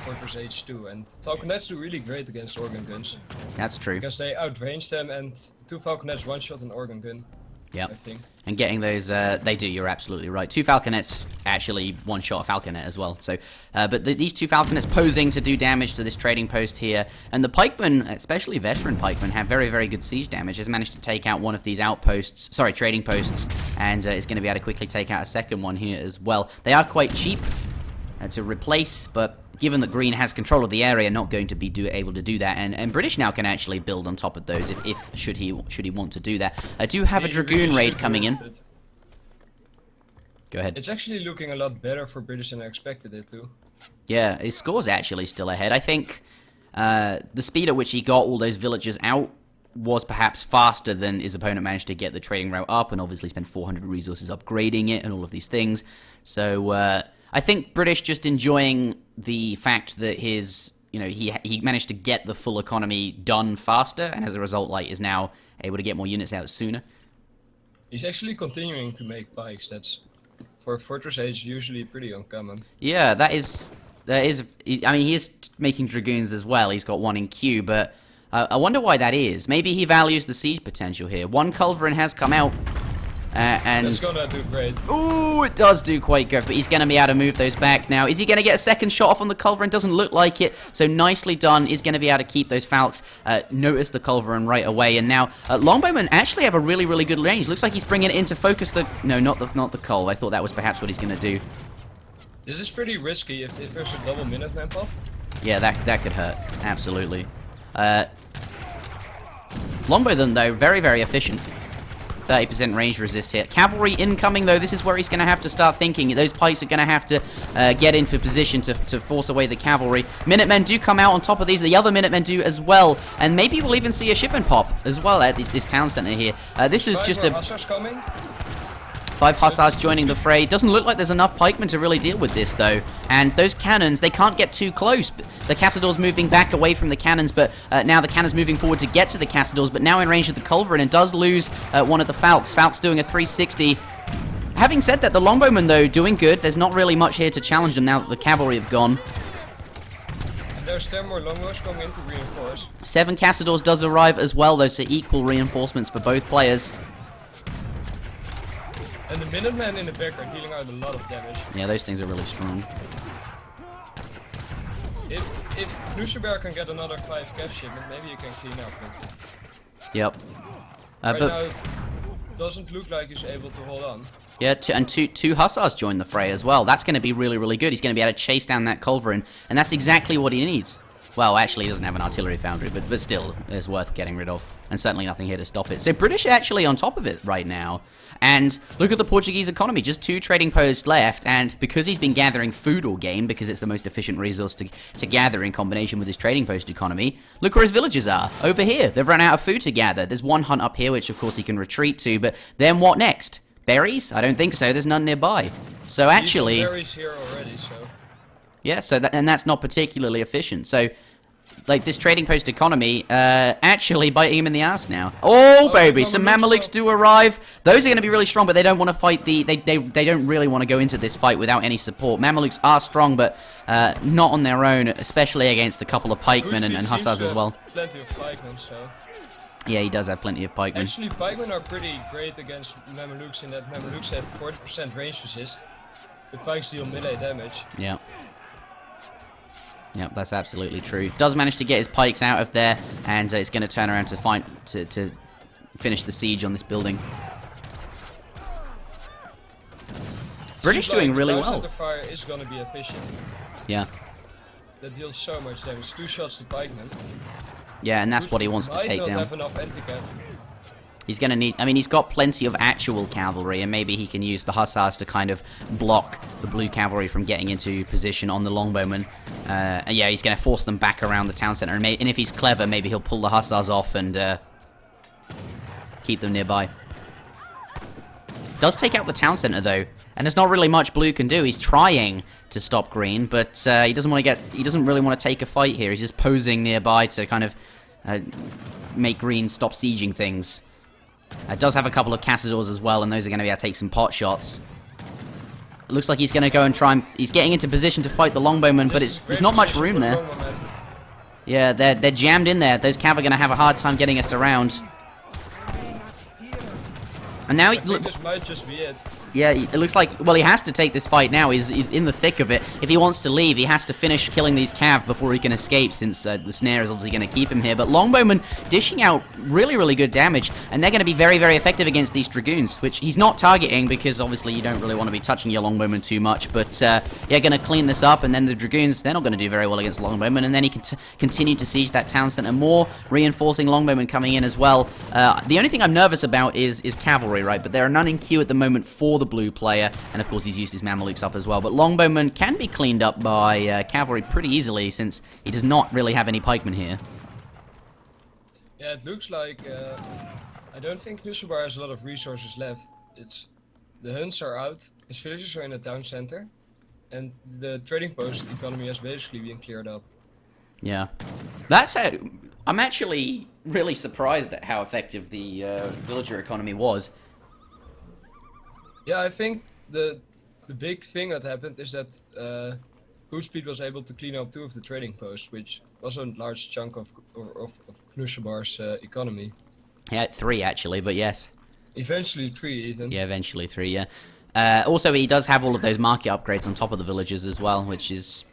Fortress Age 2, and falconets do really great against organ guns. That's true. Because they outrange them, and 2 falconets one-shot an organ gun. Yep. I think. And getting those, they do, you're absolutely right. 2 Falconets actually one-shot a Falconet as well. So, but these 2 Falconets posing to do damage to this trading post here. And the pikemen, especially veteran pikemen, have very, very good siege damage. Has managed to take out one of these outposts, sorry, trading posts, and is going to be able to quickly take out a second one here as well. They are quite cheap to replace, but given that Green has control of the area, not going to be able to do that, and British now can actually build on top of those if should he want to do that. I do have a Dragoon raid coming in. Go ahead. It's actually looking a lot better for British than I expected it to. Yeah, his score's actually still ahead. I think the speed at which he got all those villagers out was perhaps faster than his opponent managed to get the trading route up, and obviously spent 400 resources upgrading it and all of these things. So I think British just enjoying the fact that his, you know, he managed to get the full economy done faster, and as a result, like, is now able to get more units out sooner. He's actually continuing to make pikes. That's, for Fortress Age, usually pretty uncommon. Yeah, that is. I mean, he is making Dragoons as well. He's got one in queue, but I wonder why that is. Maybe he values the siege potential here. One Culverin has come out. And it's gonna do great. Ooh, it does do quite good, but he's going to be able to move those back now. Is he going to get a second shot off on the Culverin? Doesn't look like it, so nicely done. Is going to be able to keep those Falcons. Notice the Culverin right away, and now Longbowmen actually have a really, really good range. Looks like he's bringing it in to focus the... No, not the Cull. I thought that was perhaps what he's going to do. This is pretty risky if there's a double Minuteman pop. Yeah, that could hurt. Absolutely. Longbowmen, though, very, very efficient. 30% range resist here. Cavalry incoming, though. This is where he's going to have to start thinking. Those pikes are going to have to get into position to force away the cavalry. Minutemen do come out on top of these. The other Minutemen do as well. And maybe we'll even see a ship and pop as well at this town center here. This is just a... Coming. 5 Hussars joining the fray. Doesn't look like there's enough pikemen to really deal with this, though. And those cannons, they can't get too close. The Cassador's moving back away from the cannons, but now the cannon's moving forward to get to the Cassadors, but now in range of the Culverin, and does lose one of the Falks. Falk's doing a 360. Having said that, the Longbowmen, though, doing good. There's not really much here to challenge them now that the cavalry have gone. And there's 10 more Longbows coming in to reinforce. 7 Cassadors does arrive as well, though, so equal reinforcements for both players. And the Minutemen in the back are dealing out a lot of damage. Yeah, those things are really strong. If Knuschelbär can get another 5 cav shipment, maybe you can clean up. But Yep. right But now, doesn't look like he's able to hold on. yeah, two Hussars join the fray as well. That's going to be really, really good. He's going to be able to chase down that Culverin, and that's exactly what he needs. Well, actually, he doesn't have an artillery foundry, but still, it's worth getting rid of. And certainly nothing here to stop it. So British are actually on top of it right now. And look at the Portuguese economy. Just 2 trading posts left. And because he's been gathering food all game, because it's the most efficient resource to gather in combination with his trading post economy, look where his villages are. Over here. They've run out of food to gather. There's one hunt up here, which of course he can retreat to. But then what next? Berries? I don't think so. There's none nearby. So actually... berries here already, so... Yeah, so that's not particularly efficient. So... like, this trading post economy, actually biting him in the ass now. Oh, baby, some Mamelukes do arrive. Those are going to be really strong, but they don't want to fight the... They don't really want to go into this fight without any support. Mamelukes are strong, but not on their own, especially against a couple of pikemen and Hussars as well. Plenty of pikemen, so... Yeah, he does have plenty of pikemen. Actually, pikemen are pretty great against Mamelukes in that Mamelukes have 40% range resist. The pikes deal melee damage. Yeah. Yep, that's absolutely true. Does manage to get his pikes out of there, and it's going to turn around to finish the siege on this building. British doing really well. Center fire is going to be efficient. Yeah. That deals so much damage. 2 shots to pikemen. Yeah, and that's what he wants to take down. Have enough anti-cav. He's going to need... I mean, he's got plenty of actual cavalry, and maybe he can use the Hussars to kind of block the blue cavalry from getting into position on the Longbowmen. And yeah, he's going to force them back around the town center. And if he's clever, maybe he'll pull the Hussars off and keep them nearby. Does take out the town center, though. And there's not really much blue can do. He's trying to stop green, but he doesn't want to get... He doesn't really want to take a fight here. He's just posing nearby to kind of make green stop sieging things. Does have a couple of Cassadors as well, and those are going to be able to take some pot shots. Looks like he's going to go and try and... He's getting into position to fight the Longbowmen, but there's not much room there. Yeah, they're jammed in there. Those cav are going to have a hard time getting us around. And now I think this might just be it. Yeah, it looks like, well, he has to take this fight now. He's in the thick of it. If he wants to leave, he has to finish killing these cav before he can escape, since the snare is obviously going to keep him here. But Longbowman dishing out really, really good damage, and they're going to be very, very effective against these Dragoons, which he's not targeting because obviously you don't really want to be touching your Longbowman too much. But yeah, going to clean this up, and then the Dragoons, they're not going to do very well against Longbowman, and then he can continue to siege that town center. More reinforcing Longbowman coming in as well. The only thing I'm nervous about is cavalry, right? But there are none in queue at the moment for the blue player, and of course he's used his Mamelukes up as well. But Longbowman can be cleaned up by cavalry pretty easily, since he does not really have any pikemen here. Yeah, it looks like I don't think Knuschelbär has a lot of resources left. It's the hunts are out, his villages are in the town center, and the trading post economy has basically been cleared up. Yeah, that's I'm actually really surprised at how effective the villager economy was. Yeah, I think the big thing that happened is that Goodspeed was able to clean up 2 of the trading posts, which was a large chunk of Knuschelbär's economy. Yeah, 3 actually, but yes. Eventually 3 even. Yeah, eventually 3, yeah. Also, he does have all of those market upgrades on top of the villages as well, which is...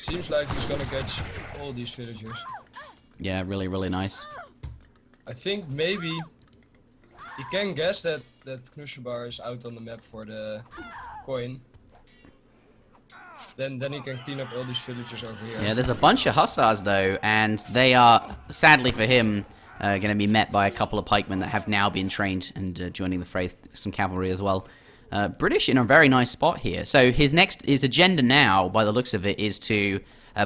Seems like he's gonna catch all these villagers. Yeah, really, really nice. I think maybe you can guess that Knuschelbär is out on the map for the coin. Then he can clean up all these villagers over here. Yeah, there's a bunch of hussars though, and they are, sadly for him, going to be met by a couple of pikemen that have now been trained and joining the fray, some cavalry as well. British in a very nice spot here. So his agenda now, by the looks of it, is to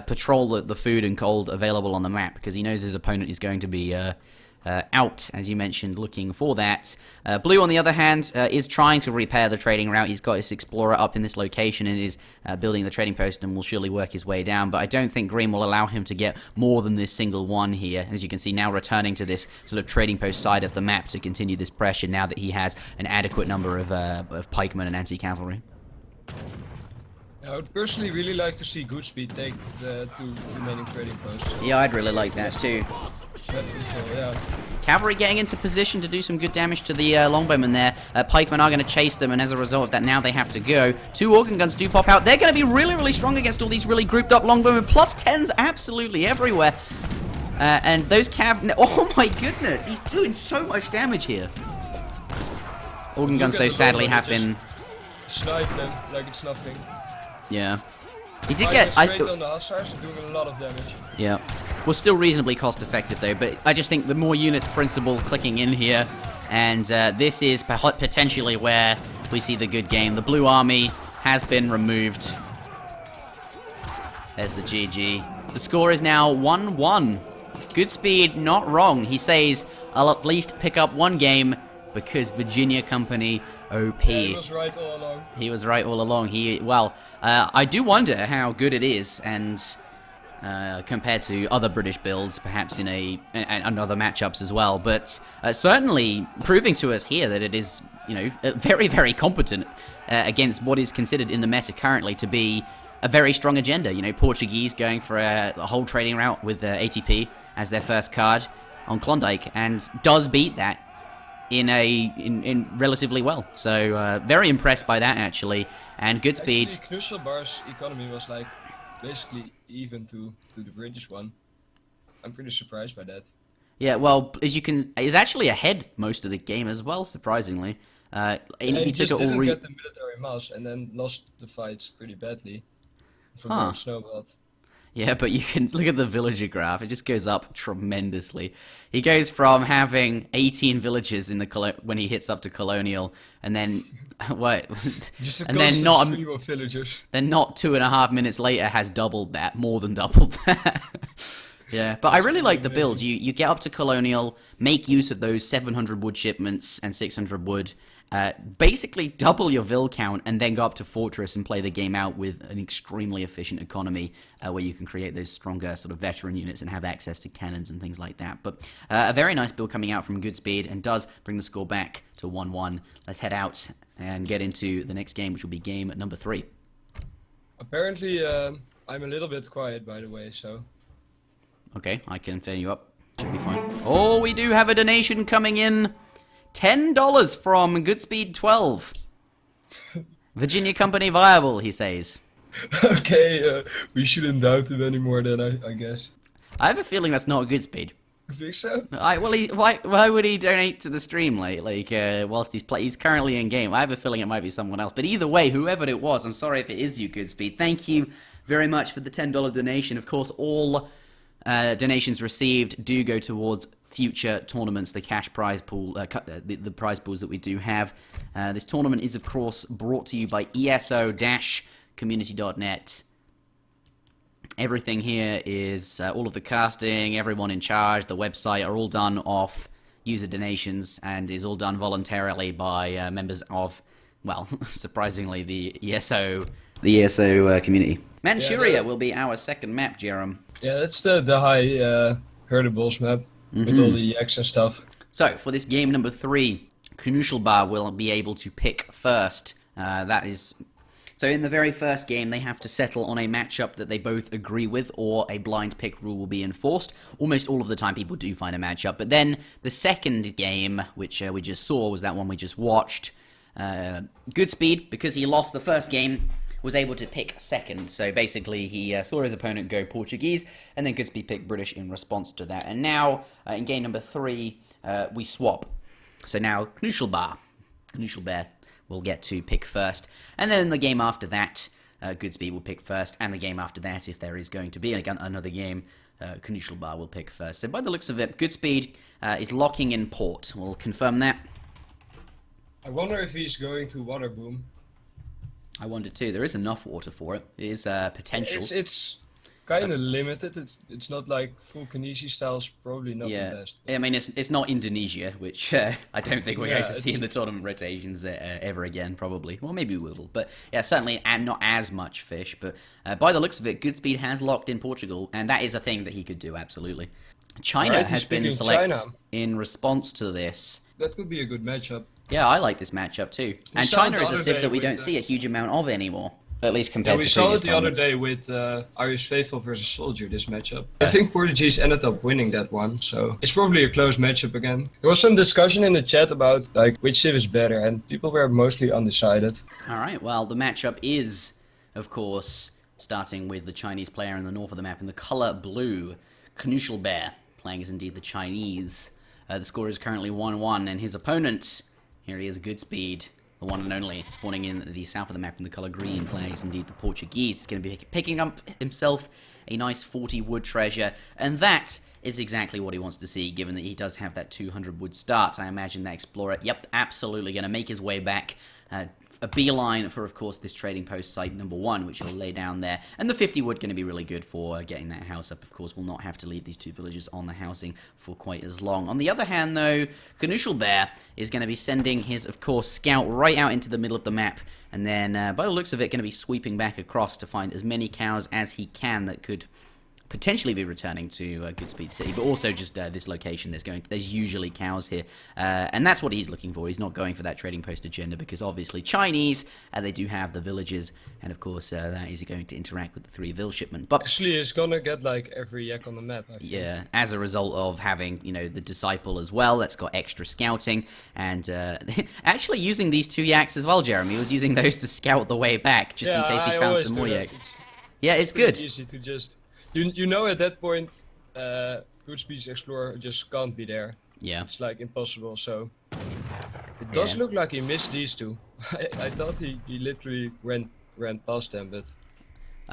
patrol the food and gold available on the map, because he knows his opponent is going to be out, as you mentioned, looking for that. Blue, on the other hand, is trying to repair the trading route. He's got his explorer up in this location and is building the trading post and will surely work his way down, but I don't think Green will allow him to get more than this single one here. As you can see, now returning to this sort of trading post side of the map to continue this pressure now that he has an adequate number of pikemen and anti-cavalry. I would personally really like to see Goodspeed take the 2 remaining trading posts. Yeah, I'd really like that too. Yeah. Cavalry getting into position to do some good damage to the longbowmen there. Pikemen are going to chase them, and as a result of that, now they have to go. 2 organ guns do pop out. They're going to be really, really strong against all these really grouped up longbowmen. Plus 10s absolutely everywhere. And those cav... Oh my goodness, he's doing so much damage here. Organ guns, though, sadly have been... Snipe them like it's nothing. Yeah. He did get... Straight on the hussars, doing a lot of damage. Yeah. Well, still reasonably cost effective though, but I just think the more units principle clicking in here, and this is potentially where we see the good game. The blue army has been removed. There's the GG. The score is now 1-1. Goodspeed not wrong. He says, I'll at least pick up 1 game because Virginia Company OP. Yeah, he was right all along. He was right all along. Well, I do wonder how good it is, and compared to other British builds, perhaps in and other matchups as well. But certainly proving to us here that it is, you know, very, very competent against what is considered in the meta currently to be a very strong agenda. You know, Portuguese going for a whole trading route with ATP as their first card on Klondike, and does beat that in relatively well. So very impressed by that actually. And Goodspeed. Actually, Knuschelbär's economy was like basically even to the British one. I'm pretty surprised by that. Yeah, well, as you can, he's actually ahead most of the game as well, surprisingly. He just didn't get the military mass and then lost the fights pretty badly from where it snowballed. Yeah, but you can look at the villager graph. It just goes up tremendously. He goes from having 18 villages in the when he hits up to colonial, and then what? And then not villagers. Then not 2.5 minutes later has doubled that, more than doubled that. Yeah, but I really like the build. You get up to colonial, make use of those 700 wood shipments and 600 wood. Basically double your vil count and then go up to fortress and play the game out with an extremely efficient economy where you can create those stronger sort of veteran units and have access to cannons and things like that. But a very nice build coming out from Goodspeed and does bring the score back to 1-1. Let's head out and get into the next game, which will be game number 3. Apparently, I'm a little bit quiet, by the way, so... Okay, I can turn you up. Should be fine. Oh, we do have a donation coming in. $10 from Goodspeed 12. Virginia company viable, he says. Okay, we shouldn't doubt him anymore then, I guess. I have a feeling that's not Goodspeed. You think so? Why would he donate to the stream whilst he's currently in game? I have a feeling it might be someone else. But either way, whoever it was, I'm sorry if it is you, Goodspeed. Thank you very much for the $10 donation. Of course, all donations received do go towards future tournaments, the cash prize pool, the prize pools that we do have. This tournament is, of course, brought to you by ESO-community.net. Everything here is, all of the casting, everyone in charge, the website are all done off user donations and is all done voluntarily by members of, well, surprisingly, the ESO community. Manchuria will be our second map, Jerom. Yeah, that's the high herdables map with all the yaks and stuff. So, for this game number 3, Knuschelbär will be able to pick first. So in the very first game, they have to settle on a matchup that they both agree with, or a blind pick rule will be enforced. Almost all of the time, people do find a matchup. But then the second game, which we just saw, was that one we just watched. Goodspeed, because he lost the first game, was able to pick second. So basically, he saw his opponent go Portuguese, and then Goodspeed picked British in response to that. And now, in game number 3, we swap. So now, Knuschelbär will get to pick first. And then the game after that, Goodspeed will pick first. And the game after that, if there is going to be another game, Knuschelbär will pick first. So by the looks of it, Goodspeed is locking in port. We'll confirm that. I wonder if he's going to water boom. I wonder too. There is enough water for it. It is potential. It's kind of limited. It's not like full Kinesi style's probably not the best. I mean, it's not Indonesia, which I don't think we're going to see in the tournament rotations ever again, probably. Well, maybe we will. But yeah, certainly not as much fish. But by the looks of it, Goodspeed has locked in Portugal, and that is a thing that he could do, absolutely. China has been selected in response to this. That could be a good matchup. Yeah, I like this matchup too. And China is a civ that we don't see a huge amount of anymore. At least compared to previous we saw it the other day with Irish Faithful versus Soldier, this matchup. I think Portuguese ended up winning that one, so it's probably a close matchup again. There was some discussion in the chat about like which civ is better, and people were mostly undecided. Alright, well, the matchup is, of course, starting with the Chinese player in the north of the map in the color blue, Knuschelbär, playing as indeed the Chinese. The score is currently 1-1, and his opponent, here he is, Goodspeed, the one and only, spawning in the south of the map in the color green, playing as indeed the Portuguese. He's going to be picking up himself a nice 40 wood treasure, and that is exactly what he wants to see, given that he does have that 200 wood start. I imagine that Explorer, yep, absolutely going to make his way back. A beeline for, of course, this trading post site number 1, which he'll lay down there. And the 50 wood going to be really good for getting that house up. Of course, we'll not have to leave these two villages on the housing for quite as long. On the other hand, though, Knuschelbär is going to be sending his, of course, scout right out into the middle of the map. And then, by the looks of it, going to be sweeping back across to find as many cows as he can that could potentially be returning to Goodspeed City, but also just this location. There's usually cows here, and that's what he's looking for. He's not going for that trading post agenda because obviously Chinese, they do have the villages, and of course that is going to interact with the 3 vill shipment. But actually, it's gonna get like every yak on the map. I think. Yeah, as a result of having the disciple as well, that's got extra scouting, and actually using these 2 yaks as well. Jeremy was using those to scout the way back, just in case he found some more yaks. It's good. Easy to just. You know at that point, Goodspeed's Explorer just can't be there. Yeah. It's like impossible, so... It does look like he missed these 2. I thought he literally ran past them, but...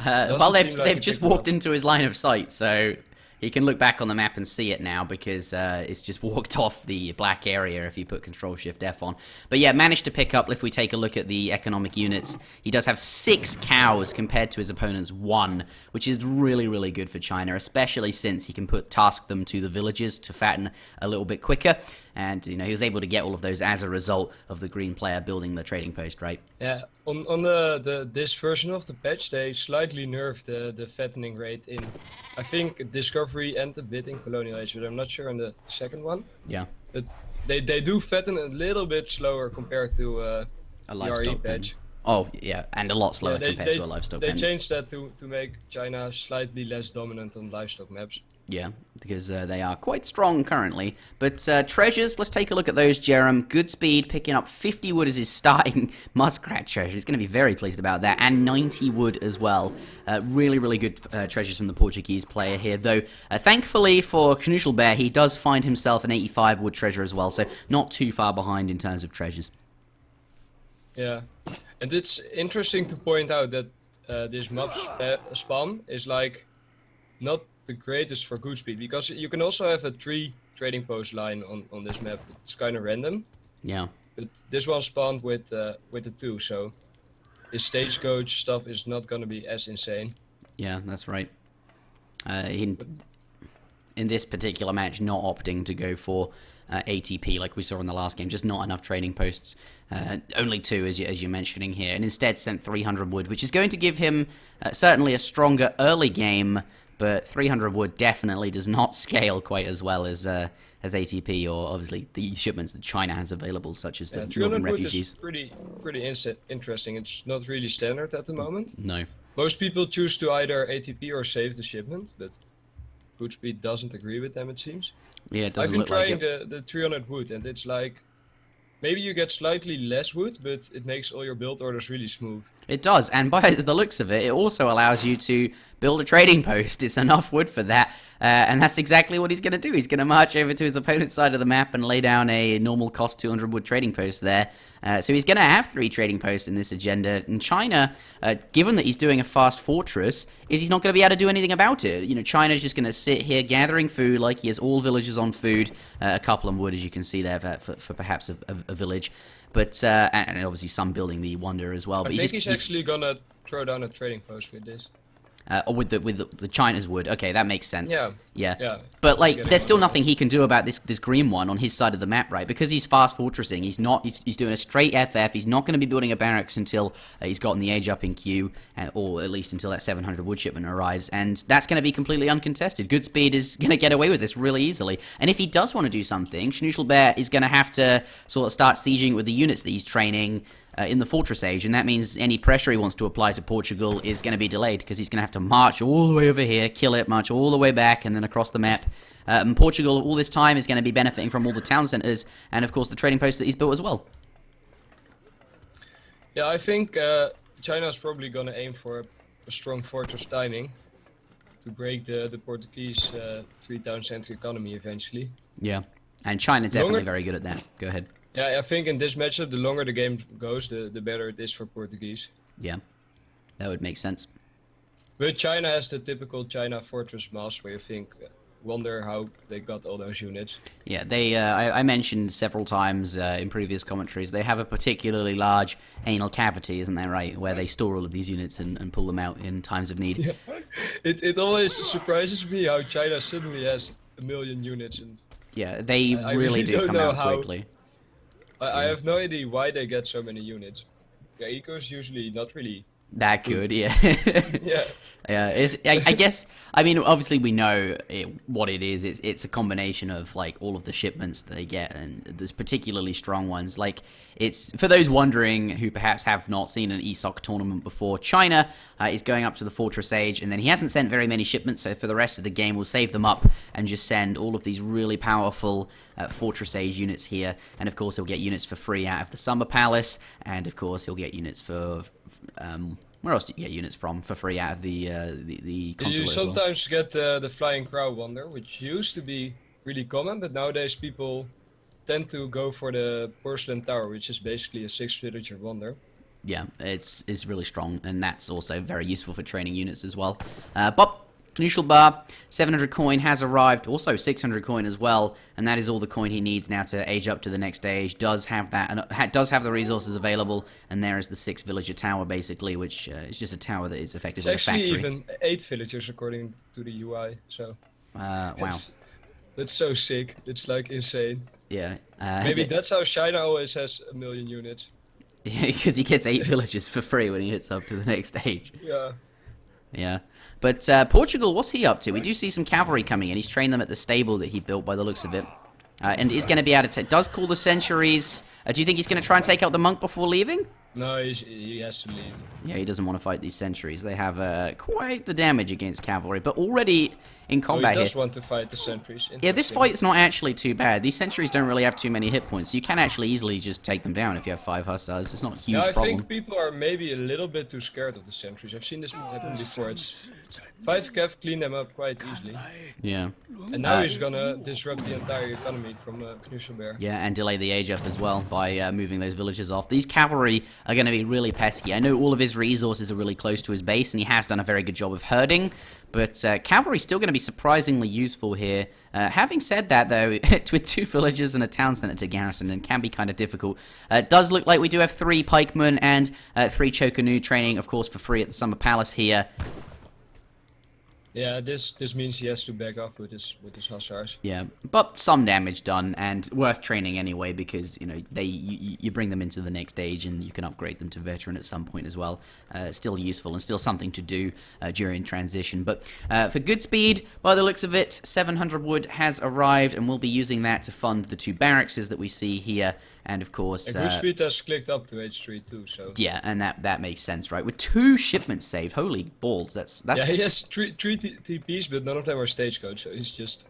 Well, they've just walked into his line of sight, so he can look back on the map and see it now because it's just walked off the black area if you put Control-Shift-F on. But yeah, managed to pick up, if we take a look at the economic units, he does have 6 cows compared to his opponent's 1, which is really, really good for China, especially since he can task them to the villages to fatten a little bit quicker. And, he was able to get all of those as a result of the green player building the trading post, right? Yeah, on this version of the patch, they slightly nerfed the fattening rate in, I think, Discovery and a bit in Colonial Age, but I'm not sure on the second one. Yeah. But they do fatten a little bit slower compared to a livestock patch. Oh, yeah, and a lot slower compared to a livestock pen. They changed that to make China slightly less dominant on livestock maps. Yeah, because they are quite strong currently. But treasures, let's take a look at those, Jerom. Goodspeed picking up 50 wood as his starting muskrat treasure. He's going to be very pleased about that. And 90 wood as well. Really, really good treasures from the Portuguese player here. Though, thankfully for Knuschelbär, he does find himself an 85 wood treasure as well. So not too far behind in terms of treasures. Yeah, and it's interesting to point out that this map spawn is like not the greatest for Goodspeed, because you can also have a 3 trading post line on this map. It's kind of random. Yeah. But this one spawned with the 2, so his stagecoach stuff is not gonna be as insane. Yeah, that's right. In this particular match, not opting to go for ATP like we saw in the last game, just not enough trading posts. Only 2 as you're mentioning here, and instead sent 300 wood, which is going to give him certainly a stronger early game. But 300 wood definitely does not scale quite as well as ATP, or obviously the shipments that China has available, such as the Northern refugees. Is pretty interesting. It's not really standard at the moment. No. Most people choose to either ATP or save the shipment, but Goodspeed doesn't agree with them, it seems. Yeah, it doesn't look like it. I've been trying the 300 wood, and it's like, maybe you get slightly less wood, but it makes all your build orders really smooth. It does, and by the looks of it, it also allows you to build a trading post. It's enough wood for that, and that's exactly what he's going to do. He's going to march over to his opponent's side of the map and lay down a normal cost 200 wood trading post there. So he's going to have 3 trading posts in this agenda, and China, given that he's doing a fast fortress, he's not going to be able to do anything about it. You know, China's just going to sit here gathering food like he has all villagers on food, a couple on wood, as you can see there, for perhaps a village. But and obviously some building the Wonder as well. But I think he's actually gonna throw down a trading post with this. Or with the China's wood. Okay, that makes sense. Yeah. But like, there's still nothing he can do about this green one on his side of the map, right? Because he's fast fortressing. He's doing a straight FF. He's not going to be building a barracks until he's gotten the age up in queue, or at least until that 700 wood shipment arrives. And that's going to be completely uncontested. Goodspeed is going to get away with this really easily. And if he does want to do something, Knuschelbär is going to have to sort of start sieging with the units that he's training in the Fortress Age, and that means any pressure he wants to apply to Portugal is going to be delayed, because he's going to have to march all the way over here, kill it, march all the way back, and then across the map. And Portugal, all this time, is going to be benefiting from all the town centers, and of course the trading posts that he's built as well. Yeah, I think China's probably going to aim for a strong fortress timing to break the Portuguese 3-town center economy eventually. Yeah, and China definitely very good at that. Go ahead. Yeah, I think in this matchup, the longer the game goes, the better it is for Portuguese. Yeah, that would make sense. But China has the typical China fortress mass, where you wonder how they got all those units. Yeah, they. I mentioned several times in previous commentaries, they have a particularly large anal cavity, isn't that right? Where they store all of these units and pull them out in times of need. Yeah. It always surprises me how China suddenly has 1 million units. And yeah, they really do come out quickly. I have no idea why they get so many units. Their eco is usually not really that good, yeah. Yeah. Yeah, I guess, I mean, obviously we know what it is. It's a combination of, like, all of the shipments that they get, and there's particularly strong ones. Like, it's, for those wondering who perhaps have not seen an ESOC tournament before, China is going up to the Fortress Age, and then he hasn't sent very many shipments, so for the rest of the game we'll save them up and just send all of these really powerful Fortress Age units here. And of course he'll get units for free out of the Summer Palace, and of course he'll get units for... where else do you get units from for free out of the consulate? You sometimes get the Flying Crow Wonder, which used to be really common, but nowadays people tend to go for the Porcelain Tower, which is basically a 6-villager wonder. Yeah, it's really strong, and that's also very useful for training units as well. But Knuschelbär, 700 coin has arrived, also 600 coin as well, and that is all the coin he needs now to age up to the next stage. Does have that, and does have the resources available, and there is the 6-villager tower basically, which is just a tower that is effectively a factory. It's actually even 8 villagers according to the UI, so... wow. That's so sick, it's like insane. Yeah. Maybe that's how China always has 1 million units. Yeah, because he gets 8 villagers for free when he hits up to the next stage. Yeah. Yeah. But Portugal, what's he up to? We do see some cavalry coming in. He's trained them at the stable that he built by the looks of it. And is going to be able to... does call the centuries. Do you think he's going to try and take out the monk before leaving? No, he has to leave. Yeah, he doesn't want to fight these sentries. They have quite the damage against cavalry, but already in combat he does here. want to fight the sentries. Yeah, this fight's not actually too bad. These sentries don't really have too many hit points. You can actually easily just take them down if you have 5 hussars. It's not a huge I problem. think people are maybe a little bit too scared of the sentries. I've seen this happen before. It's 5 cav clean them up quite easily. Yeah. And now he's gonna disrupt the entire economy from Knuschelbär. Yeah, and delay the age up as well by moving those villages off. These cavalry are going to be really pesky. I know all of his resources are really close to his base, and he has done a very good job of herding, but cavalry's still going to be surprisingly useful here. Having said that, though, with 2 villages and a town centre to garrison, it can be kind of difficult. It does look like we do have 3 pikemen and 3 Chokanu training, of course, for free at the Summer Palace here. Yeah, this means he has to back off with his hussars. Yeah, but some damage done, and worth training anyway, because, you know, you bring them into the next stage and you can upgrade them to veteran at some point as well. Still useful and still something to do during transition. But for Goodspeed, by the looks of it, 700 wood has arrived, and we'll be using that to fund the 2 barracks that we see here. And of course, and Goodspeed has clicked up to H3 too, so yeah, and that makes sense, right? With 2 shipments saved, holy balls! That's yeah. He has three TPs, but none of them are stagecoach, so he's just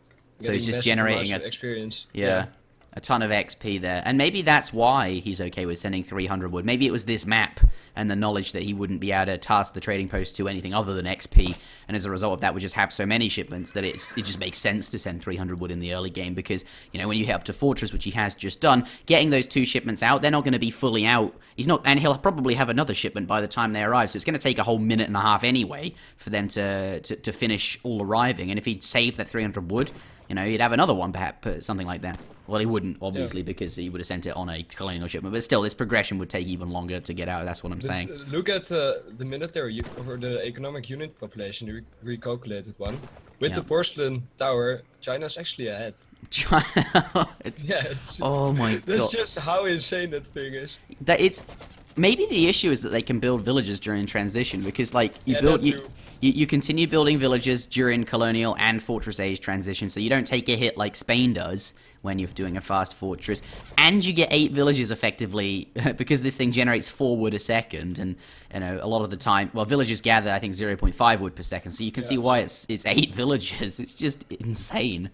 generating experience. Yeah. A ton of XP there, and maybe that's why he's okay with sending 300 wood. Maybe it was this map and the knowledge that he wouldn't be able to task the trading post to anything other than XP, and as a result of that, would just have so many shipments that it just makes sense to send 300 wood in the early game, because, you know, when you hit up to Fortress, which he has just done, getting those 2 shipments out, they're not going to be fully out. He's not, and he'll probably have another shipment by the time they arrive, so it's going to take a whole minute and a half anyway for them to finish all arriving, and if he'd saved that 300 wood, you know, he'd have another one, perhaps, something like that. Well, he wouldn't, obviously, because he would have sent it on a colonial shipment. But still, this progression would take even longer to get out. That's what I'm saying. Look at the military, or the economic unit population, recalculated one. With the porcelain tower, China's actually ahead. China? Oh my god. That's just how insane that thing is. Maybe the issue is that they can build villages during transition, because, like, you continue building villages during colonial and fortress age transition, so you don't take a hit like Spain does when you're doing a fast fortress, and you get 8 villages effectively, because this thing generates 4 wood a second, and, you know, a lot of the time, well, villages gather, I think, 0.5 wood per second, so you can see why it's 8 villages. It's just insane.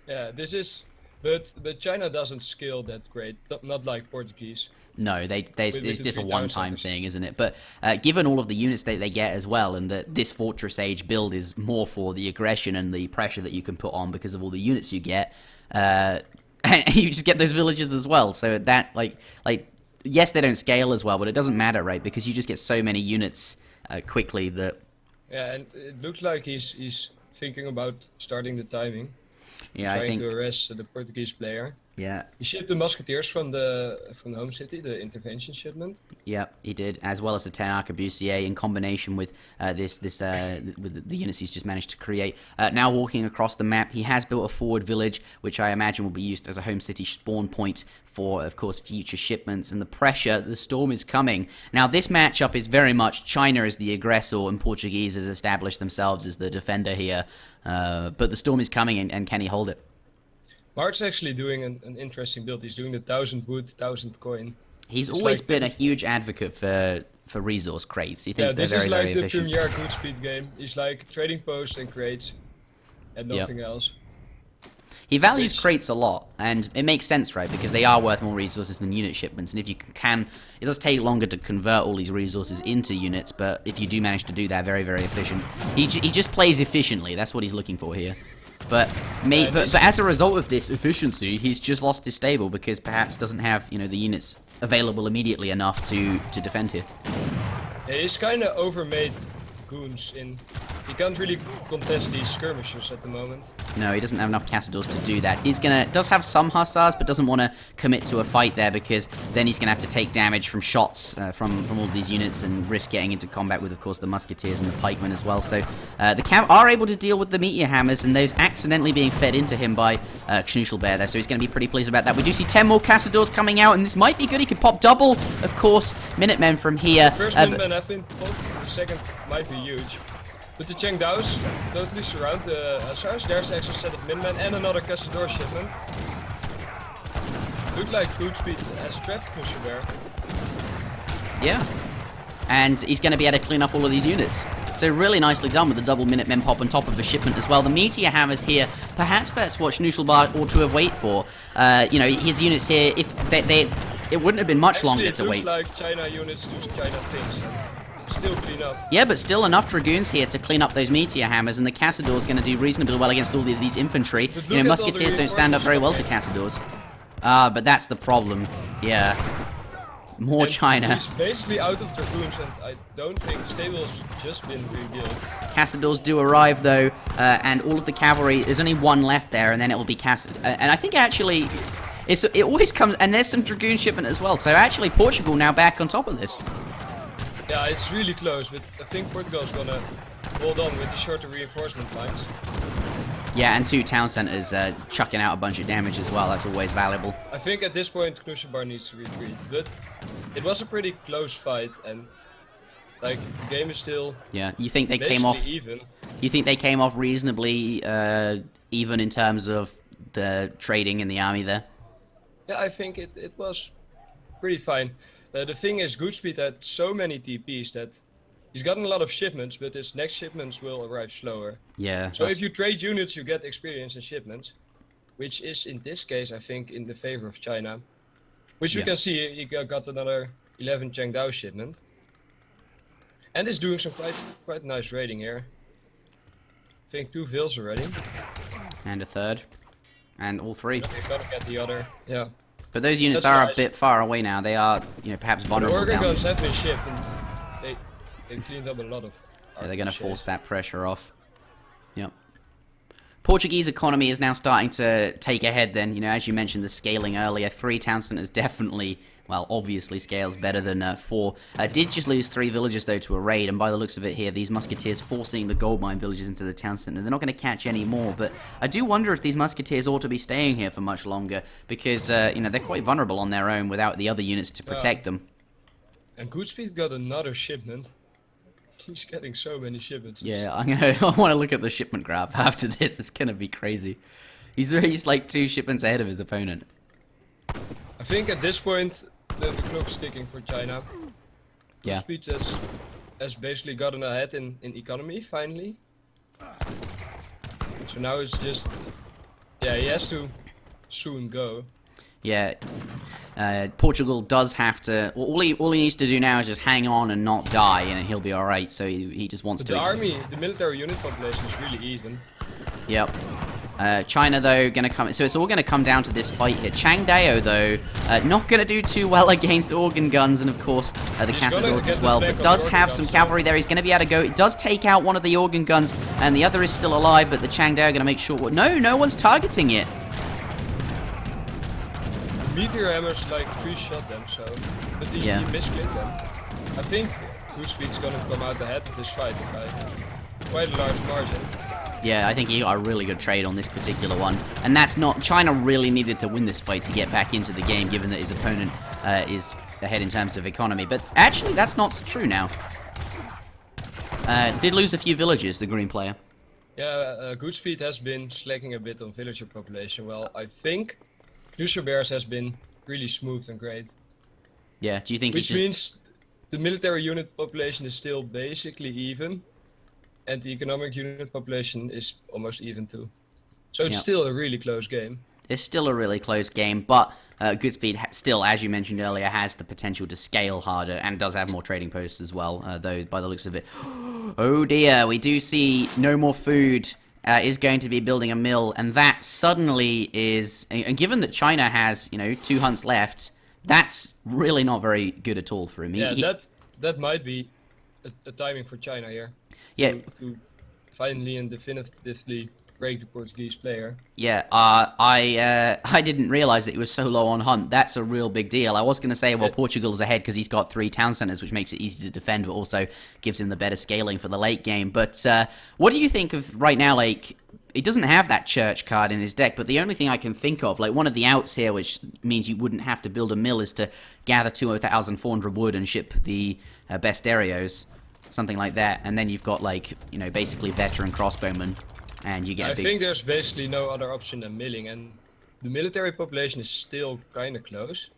Yeah, this is, but China doesn't scale that great, not like Portuguese. No, it's just a one-time thing, isn't it? But given all of the units that they get as well, and that this Fortress Age build is more for the aggression and the pressure that you can put on because of all the units you get, you just get those villages as well. So that, like, yes, they don't scale as well, but it doesn't matter, right? Because you just get so many units quickly that... Yeah, and it looks like he's thinking about starting the timing. Yeah, trying to arrest the Portuguese player. Yeah. He shipped the musketeers from the home city, the intervention shipment. Yeah, he did, as well as the 10 arquebusiers in combination with with the units he's just managed to create. Now walking across the map, he has built a forward village, which I imagine will be used as a home city spawn point for, of course, future shipments. And the storm is coming. Now, this matchup is very much China as the aggressor and Portuguese has established themselves as the defender here. But the storm is coming, and can he hold it? Mark's actually doing an interesting build. He's doing the 1000 wood, 1000 coin. He's always been a huge advocate for resource crates. He thinks they're very, very efficient. This is like the premier Goodspeed game. He's like trading posts and crates and nothing else. He values crates a lot, and it makes sense, right? Because they are worth more resources than unit shipments, and if you can, it does take longer to convert all these resources into units, but if you do manage to do that, very, very efficient. He just plays efficiently. That's what he's looking for here. But as a result of this efficiency, he's just lost his stable because perhaps doesn't have, you know, the units available immediately enough to defend here. Yeah, he's kind of overmade goons in. He can't really contest these skirmishers at the moment. No, he doesn't have enough Cassadors to do that. Does have some hussars, but doesn't want to commit to a fight there because then he's gonna have to take damage from shots from all of these units and risk getting into combat with, of course, the musketeers and the pikemen as well. So the Cav are able to deal with the meteor hammers and those accidentally being fed into him by Knuschelbär there. So he's gonna be pretty pleased about that. We do see 10 more Cassadors coming out, and this might be good. He could pop double, of course, Minutemen from here. First Minutemen have been popped. The second might be huge. But the Chengdaos totally surround the hussars. There's an extra set of Minutemen and another Cassador shipment. Look like Goodspeed has trapped Knuschelbär. Yeah. And he's going to be able to clean up all of these units. So really nicely done with the double Minutemen pop on top of the shipment as well. The meteor hammers here, perhaps that's what Knuschelbär ought to have waited for. You know, his units here, if it wouldn't have been much longer to wait. It looks like China units do China things. Still clean up. Yeah, but still enough Dragoons here to clean up those meteor hammers, and the Cazador's going to do reasonably well against all of these infantry. You know, musketeers don't stand up very well to Cazadors. But that's the problem. Yeah. More China. He's basically out of Dragoons, and I don't think the stable has just been rebuilt. Cazadors do arrive, though, and all of the cavalry, there's only one left there, and then it will be Cazador. And I think, actually, it always comes... And there's some Dragoon shipment as well, so actually Portugal now back on top of this. Yeah, it's really close, but I think Portugal's gonna hold on with the shorter reinforcement lines. Yeah, and 2 town centers chucking out a bunch of damage as well. That's always valuable. I think at this point Knuschelbär needs to retreat, but it was a pretty close fight, and like the game is still. Yeah, you think they came off even? You think they came off reasonably even in terms of the trading in the army there? Yeah, I think it was pretty fine. The thing is, Goodspeed had so many TPs that he's gotten a lot of shipments, but his next shipments will arrive slower. Yeah. So if you trade units, you get experience in shipments, which is in this case, I think, in the favor of China. Which you can see, he got another 11 Chengdao shipment. And is doing some quite nice raiding here. I think 2 vills already. And a third. And all 3. He's gotta get the other, yeah. But those units are a bit far away now. They are, you know, perhaps vulnerable The organ down. guns have been shipped, and they cleaned up a lot of. Yeah, they're going to force that pressure off. Yep. Portuguese economy is now starting to take ahead then. You know, as you mentioned, the scaling earlier. 3 town centers definitely, well, obviously scales better than 4. Did just lose 3 villages, though, to a raid. And by the looks of it here, these musketeers forcing the gold mine villages into the town center. They're not going to catch any more. But I do wonder if these musketeers ought to be staying here for much longer. Because, you know, they're quite vulnerable on their own without the other units to protect them. And Goodspeed got another shipment. He's getting so many shipments. Yeah, I want to look at the shipment graph after this. It's gonna be crazy. He's like 2 shipments ahead of his opponent. I think at this point the clock's ticking for China. Yeah. Goodspeed has basically gotten ahead in economy finally. So now it's just, yeah, he has to soon go. Yeah. Portugal does have to. All he needs to do now is just hang on and not die, and he'll be all right. So he just wants to. The military unit population is really even. Yep. China though gonna come. So it's all gonna come down to this fight here. Changdao though not gonna do too well against organ guns, and of course the Cazadors as well. But does have some cavalry there. He's gonna be able to go. It does take out one of the organ guns, and the other is still alive. But the Changdao are gonna make sure. No one's targeting it. Meteor hammers like 3-shot them, so but he misclicked them. I think Goodspeed's gonna come out ahead of this fight by quite a large margin. Yeah, I think he got a really good trade on this particular one, and that's not. China really needed to win this fight to get back into the game, given that his opponent is ahead in terms of economy. But actually, that's not so true now. Did lose a few villages, the green player. Yeah, Goodspeed has been slacking a bit on villager population. Well, I think Knuschelbär has been really smooth and great. Yeah, do you think Which means the military unit population is still basically even, and the economic unit population is almost even too. So it's still a really close game. It's still a really close game, but Goodspeed still, as you mentioned earlier, has the potential to scale harder and does have more trading posts as well, though by the looks of it. Oh dear, we do see no more food. Is going to be building a mill, and that suddenly is, and given that China has, you know, 2 hunts left, that's really not very good at all for him. Yeah, that might be a timing for China here. To finally and definitively break the Portuguese player. Yeah, I didn't realize that he was so low on hunt. That's a real big deal. I was going to say, well, Portugal's ahead because he's got 3 town centers, which makes it easy to defend, but also gives him the better scaling for the late game. But what do you think of right now? Like, he doesn't have that church card in his deck, but the only thing I can think of, like one of the outs here, which means you wouldn't have to build a mill, is to gather 2,400 wood and ship the bestiarios, something like that, and then you've got, like, you know, basically veteran crossbowmen. And you get I think there's basically no other option than milling, and the military population is still kind of close.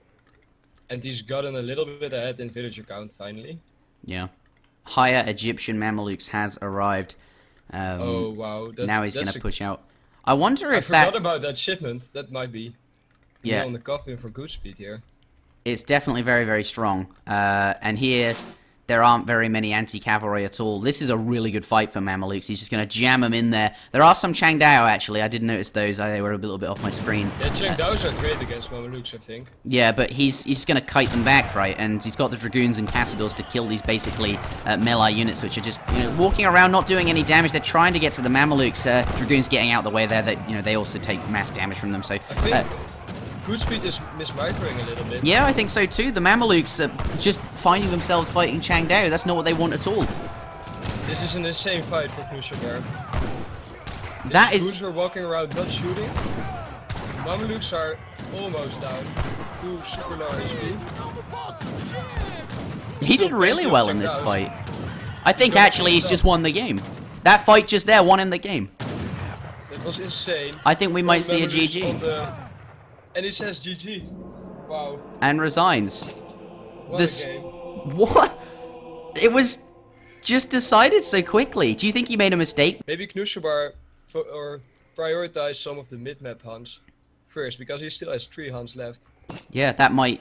And he's gotten a little bit ahead in villager count finally. Yeah. Higher Egyptian Mamelukes has arrived. Oh wow! Now he's going to push out. I wonder if I forgot about that shipment. That might be. Yeah. On the coffin for Goodspeed here. It's definitely very, very strong. And here, there aren't very many anti-cavalry at all. This is a really good fight for Mamelukes. He's just going to jam them in there. There are some Chang Dao, actually. I did notice those. They were a little bit off my screen. Yeah, Chang Daos are great against Mamelukes, I think. Yeah, but he's just going to kite them back, right? And he's got the Dragoons and Castadors to kill these basically melee units, which are just walking around, not doing any damage. They're trying to get to the Mamelukes. Dragoons getting out the way there. That they also take mass damage from them. So. I think Goodspeed is mismicroing a little bit. Yeah, I think so too. The Mamelukes are just finding themselves fighting Chang Dao. That's not what they want at all. This is an insane fight for Knuschelbär. That is. Dragoons are walking around not shooting. Mamelukes are almost down. 2 super low HP. He did really well in this fight. I think actually he's just won the game. That fight just there won him the game. That was insane. I think we might see a GG. And it says GG. Wow. And resigns. What a game. What? It was just decided so quickly. Do you think he made a mistake? Maybe Knuschelbär or prioritize some of the mid-map hunts first, because he still has 3 hunts left. Yeah, that might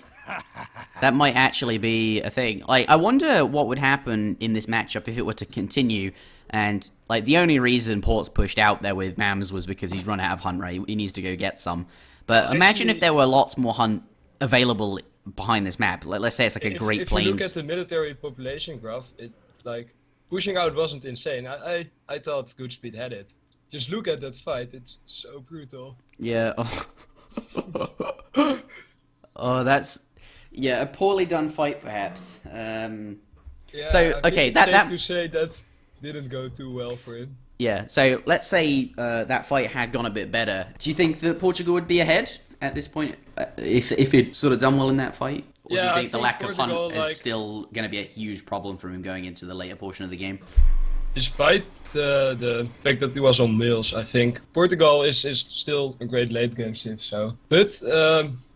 actually be a thing. Like, I wonder what would happen in this matchup if it were to continue. And like, the only reason Port's pushed out there with Mams was because he's run out of hunt rate. He needs to go get some. But imagine if there were lots more hunt available behind this map. Let's say it's like a Great Plains. If you look at the military population graph, it like pushing out wasn't insane. I thought Goodspeed had it. Just look at that fight; it's so brutal. Yeah. Oh, that's a poorly done fight, perhaps. Yeah, so okay, it's safe to say that didn't go too well for him. Yeah, so let's say that fight had gone a bit better. Do you think that Portugal would be ahead at this point if it sort of done well in that fight? Or do you think the lack of hunt is still going to be a huge problem for him going into the later portion of the game? Despite the fact that he was on Mills, I think Portugal is still a great late game civ. So, but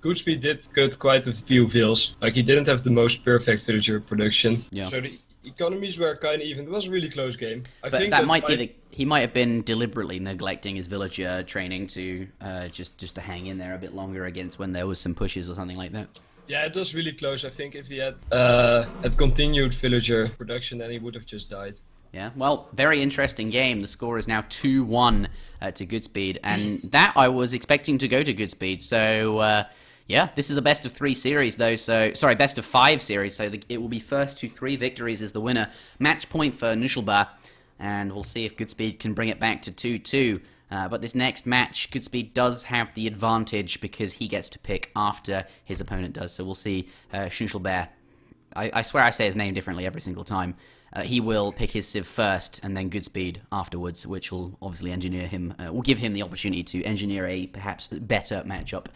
Goodspeed did cut quite a few vills. Like, he didn't have the most perfect villager production. Yeah. So the economies were kind of even. It was a really close game. I but think that might be he might have been deliberately neglecting his villager training to just to hang in there a bit longer against when there was some pushes or something like that. Yeah, it was really close. I think if he had continued villager production, then he would have just died. Yeah, well, very interesting game. The score is now 2-1 to Goodspeed, and that I was expecting to go to Goodspeed. So, yeah, this is a best of 3 series, though. So, sorry, best of 5 series. So it will be first to 3 victories as the winner. Match point for Knuschelbär, and we'll see if Goodspeed can bring it back to 2-2. But this next match, Goodspeed does have the advantage because he gets to pick after his opponent does. So we'll see Knuschelbär. I swear I say his name differently every single time. He will pick his civ first, and then Goodspeed afterwards, which will obviously engineer him, will give him the opportunity to engineer a perhaps better matchup.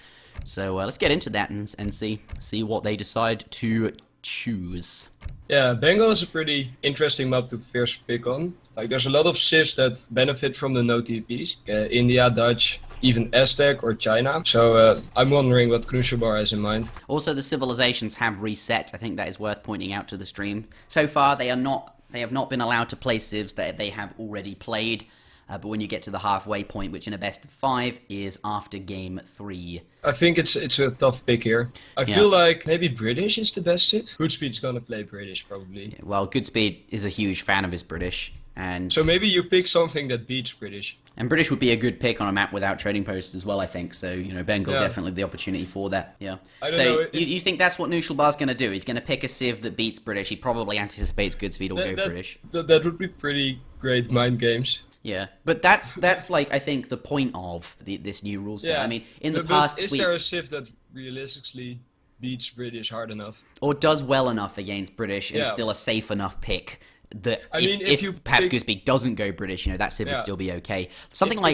So let's get into that and see what they decide to choose. Yeah, Bengal is a pretty interesting map to first pick on. Like, there's a lot of civs that benefit from the no TPs. India, Dutch, even Aztec or China. So I'm wondering what Knuschelbär has in mind. Also, the civilizations have reset. I think that is worth pointing out to the stream. So far, they have not been allowed to play civs that they have already played. But when you get to the halfway point, which in a best of 5 is after game 3. I think it's a tough pick here. I feel like maybe British is the best civ. Goodspeed's gonna play British probably. Yeah, well, Goodspeed is a huge fan of his British. And so maybe you pick something that beats British. And British would be a good pick on a map without trading posts as well, I think. So, Bengal definitely the opportunity for that. Yeah. So you think that's what Knuschelbär's going to do? He's going to pick a civ that beats British. He probably anticipates Goodspeed will go British. That would be pretty great mind games. Yeah, but that's like I think the point of this new rule set. I mean, in the past, is there a civ that realistically beats British hard enough, or does well enough against British and still a safe enough pick? That if perhaps Goodspeed doesn't go British, that civ would still be okay. Something go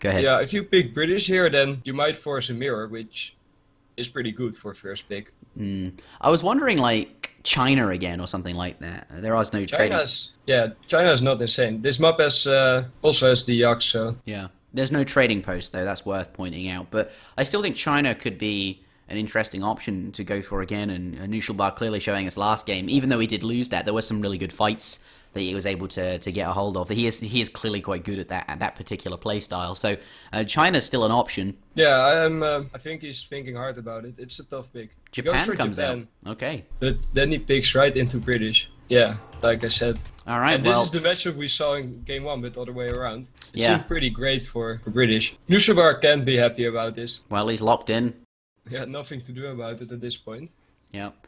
ahead. Yeah, if you pick British here, then you might force a mirror, which is pretty good for first pick. I was wondering, like, China again or something like that. There is no trading. China's not insane. This map has also has the Yaks, so... Yeah, there's no trading post, though. That's worth pointing out. But I still think China could be an interesting option to go for again. And Knuschelbär clearly showing us last game, even though he did lose that, there were some really good fights that he was able to get a hold of. He is clearly quite good at that particular play style. So China's still an option. Yeah, I think he's thinking hard about it. It's a tough pick. Japan comes out. Okay. But then he picks right into British. Yeah, like I said. All right. And well, this is the matchup we saw in game 1, but the other way around. It Yeah. seemed pretty great for British. Knuschelbär can't be happy about this. well, he's locked in. Yeah, nothing to do about it at this point. Yep.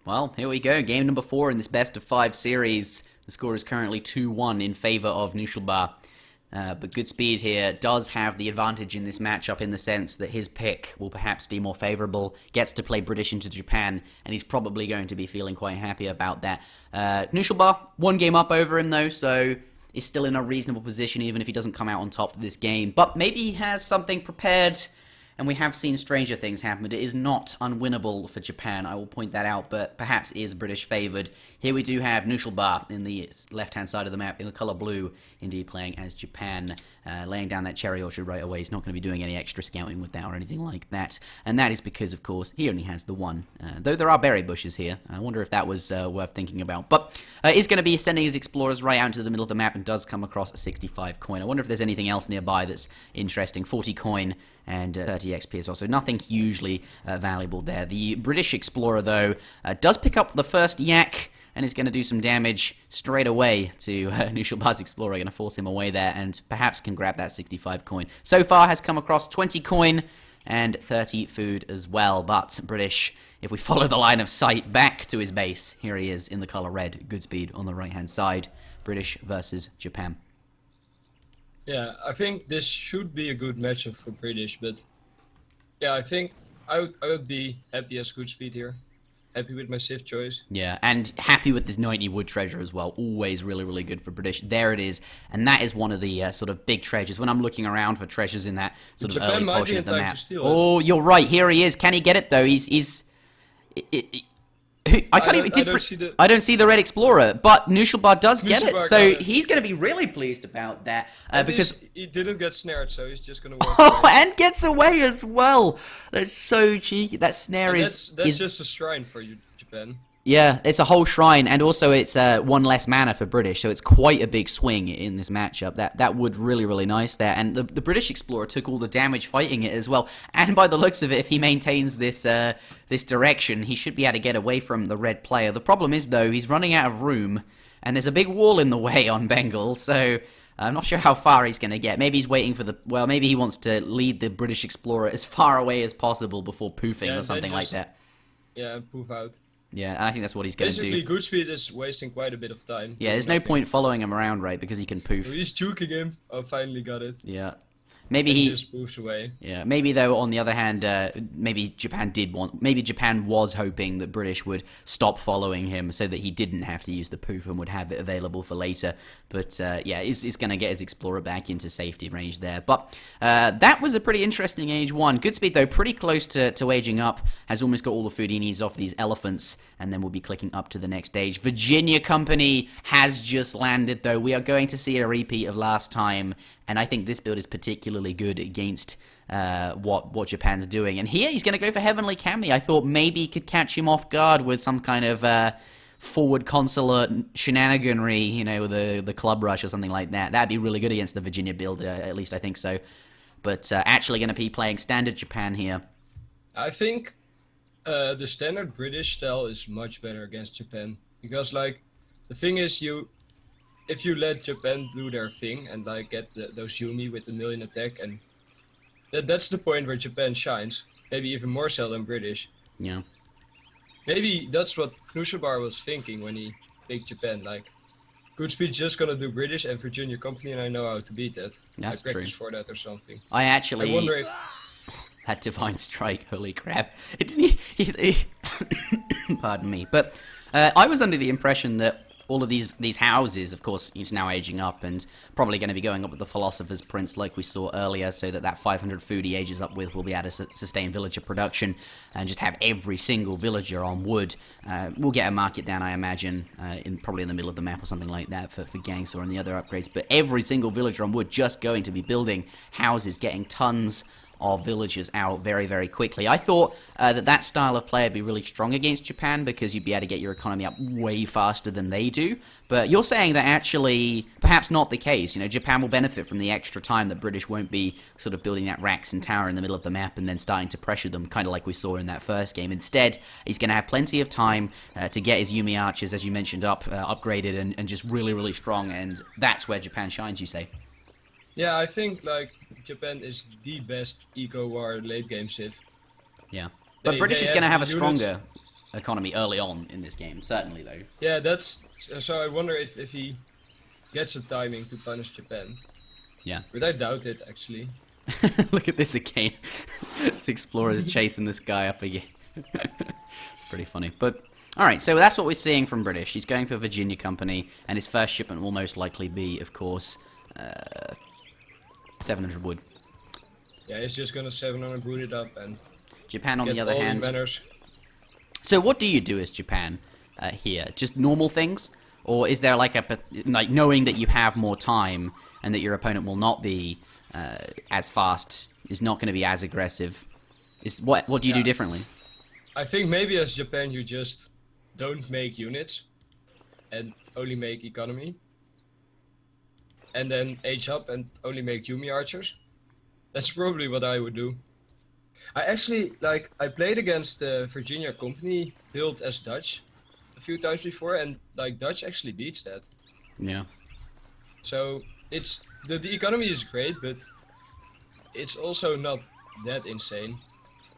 Well, here we go. Game number 4 in this best of 5 series. The score is currently 2-1 in favor of Knuschelbär. But Goodspeed here does have the advantage in this matchup in the sense that his pick will perhaps be more favorable, gets to play British into Japan, and he's probably going to be feeling quite happy about that. Knuschelbär, 1 game up over him though, so is still in a reasonable position even if he doesn't come out on top of this game. But maybe he has something prepared, and we have seen stranger things happen. It is not unwinnable for Japan, I will point that out, but perhaps is British favoured. Here we do have Knuschelbär in the left-hand side of the map, in the colour blue, indeed playing as Japan, laying down that cherry orchard right away. He's not going to be doing any extra scouting with that or anything like that, and that is because, of course, he only has the 1. Though there are berry bushes here, I wonder if that was worth thinking about. But is going to be sending his explorers right out into the middle of the map and does come across a 65 coin. I wonder if there's anything else nearby that's interesting. 40 coin and 30 XP as well, so nothing hugely valuable there. The British explorer, though, does pick up the first yak and is going to do some damage straight away to Knuschelbär's explorer, going to force him away there, and perhaps can grab that 65 coin. So far has come across 20 coin and 30 food as well, but British, if we follow the line of sight back to his base, here he is in the colour red, Goodspeed on the right-hand side. British versus Japan. Yeah, I think this should be a good matchup for British, but yeah, I think I would be happy as Goodspeed here. Happy with my Civ choice. Yeah, and happy with this 90 wood treasure as well. Always really, really good for British. There it is. And that is one of the sort of big treasures. When I'm looking around for treasures in that sort of early portion of the map. Oh, you're right. Here he is. Can he get it, though? I don't see the red explorer, but Knuschelbär does get it, so he's going to be really pleased about that because he didn't get snared, so he's just going to walk away. away. And gets away as well. That's so cheeky. That snare that's just a shrine for you, Japan. Yeah, it's a whole shrine, and also it's 1 less mana for British, so it's quite a big swing in this matchup. That would really nice there, and the British explorer took all the damage fighting it as well. And by the looks of it, if he maintains this this direction, he should be able to get away from the red player. The problem is, though, he's running out of room, and there's a big wall in the way on Bengal, so I'm not sure how far he's going to get. Maybe he's waiting for maybe he wants to lead the British explorer as far away as possible before poofing or something like that. Yeah, poof out. Yeah, and I think that's what he's going to do. Basically, Goodspeed is wasting quite a bit of time. Yeah, there's no point following him around, right? Because he can poof. He's juking him. Oh, finally got it. Yeah. Maybe he just poofs away. Yeah, maybe though on the other hand, maybe Japan was hoping that British would stop following him so that he didn't have to use the poof and would have it available for later. But yeah, he's going to get his explorer back into safety range there. But that was a pretty interesting age 1. Goodspeed though, pretty close to aging up, has almost got all the food he needs off these elephants, and then we'll be clicking up to the next stage. Virginia Company has just landed though. We are going to see a repeat of last time. And I think this build is particularly good against what Japan's doing. And here he's going to go for Heavenly Kami. I thought maybe he could catch him off guard with some kind of forward consulate shenaniganry, with the club rush or something like that. That'd be really good against the Virginia build, at least I think so. But actually going to be playing standard Japan here. I think the standard British style is much better against Japan. Because, the thing is, if you let Japan do their thing and get those Yumi with 1,000,000 attack, and that's the point where Japan shines, maybe even more so than British. Yeah. Maybe that's what Knuschelbär was thinking when he picked Japan. Goodspeed's just gonna do British and Virginia Company, and I know how to beat that. That's I practiced true. for that or something. I actually. I wonder if that divine strike, holy crap! It didn't. Pardon me, but I was under the impression that all of these houses, of course, it's now aging up and probably going to be going up with the Philosopher's Prince like we saw earlier, so that 500 food he ages up with will be able to sustain villager production and just have every single villager on wood. We'll get a market down, I imagine, probably in the middle of the map or something like that for gangs or any other upgrades, but every single villager on wood just going to be building houses, getting tons of villagers out very, very quickly. I thought that style of play would be really strong against Japan because you'd be able to get your economy up way faster than they do. But you're saying that actually, perhaps not the case. You know, Japan will benefit from the extra time that British won't be sort of building that racks and tower in the middle of the map and then starting to pressure them, kind of like we saw in that first game. Instead, he's going to have plenty of time to get his Yumi archers, as you mentioned, upgraded and just really, really strong. And that's where Japan shines, you say? Yeah, I think like Japan is the best eco-war late game civ. Yeah, but British is going to have a stronger economy early on in this game, certainly though. Yeah, that's so. I wonder if he gets a timing to punish Japan. Yeah, but I doubt it actually. Look at this again. This explorer's chasing this guy up again. It's pretty funny, but. Alright, so that's what we're seeing from British. He's going for Virginia Company, and his first shipment will most likely be, of course, 700 wood. Yeah, he's just gonna 700 wood it up and Japan on the other hand. Manners. So what do you do as Japan here? Just normal things? Or is there like like knowing that you have more time and that your opponent will not be as fast, is not going to be as aggressive? What do you do differently? I think maybe as Japan you just don't make units and only make economy. And then age up and only make Yumi archers. That's probably what I would do. I actually, like, I played against the Virginia Company built as Dutch a few times before, and like Dutch actually beats that. Yeah. So it's the economy is great, but it's also not that insane.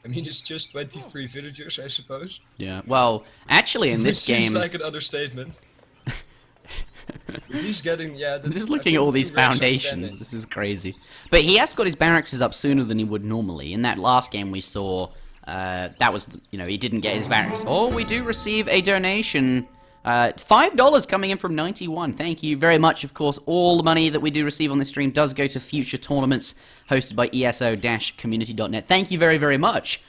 I mean, it's just 23 villagers, I suppose. Yeah. Well, actually, in this game, seems like an understatement. He's getting, just looking at all these foundations, this is crazy. But he has got his barracks up sooner than he would normally. In that last game we saw, that was, you know, he didn't get his barracks. Oh, we do receive a donation. $5 coming in from 91. Thank you very much. Of course, all the money that we do receive on this stream does go to future tournaments hosted by ESO-community.net. Thank you very, very much.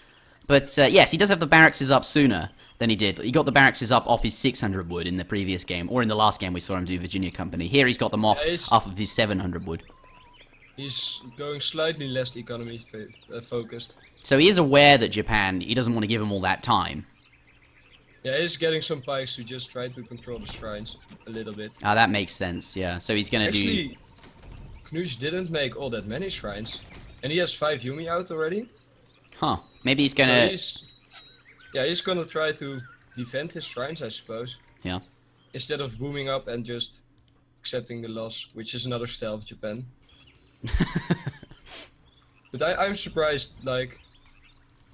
But, yes, he does have the barracks up sooner than he did. He got the barracks up off his 600 wood in the previous game, or in the last game we saw him do Virginia Company. Here he's got them off of his 700 wood. He's going slightly less economy focused. So he is aware that Japan, he doesn't want to give him all that time. Yeah, he's getting some pikes to just try to control the shrines a little bit. Ah, that makes sense, yeah. So he's gonna Actually, Knusch didn't make all that many shrines. And he has 5 Yumi out already. Huh. Maybe he's gonna... So he's gonna try to defend his shrines, I suppose. Yeah. Instead of booming up and just accepting the loss, which is another style of Japan. But I'm surprised, like,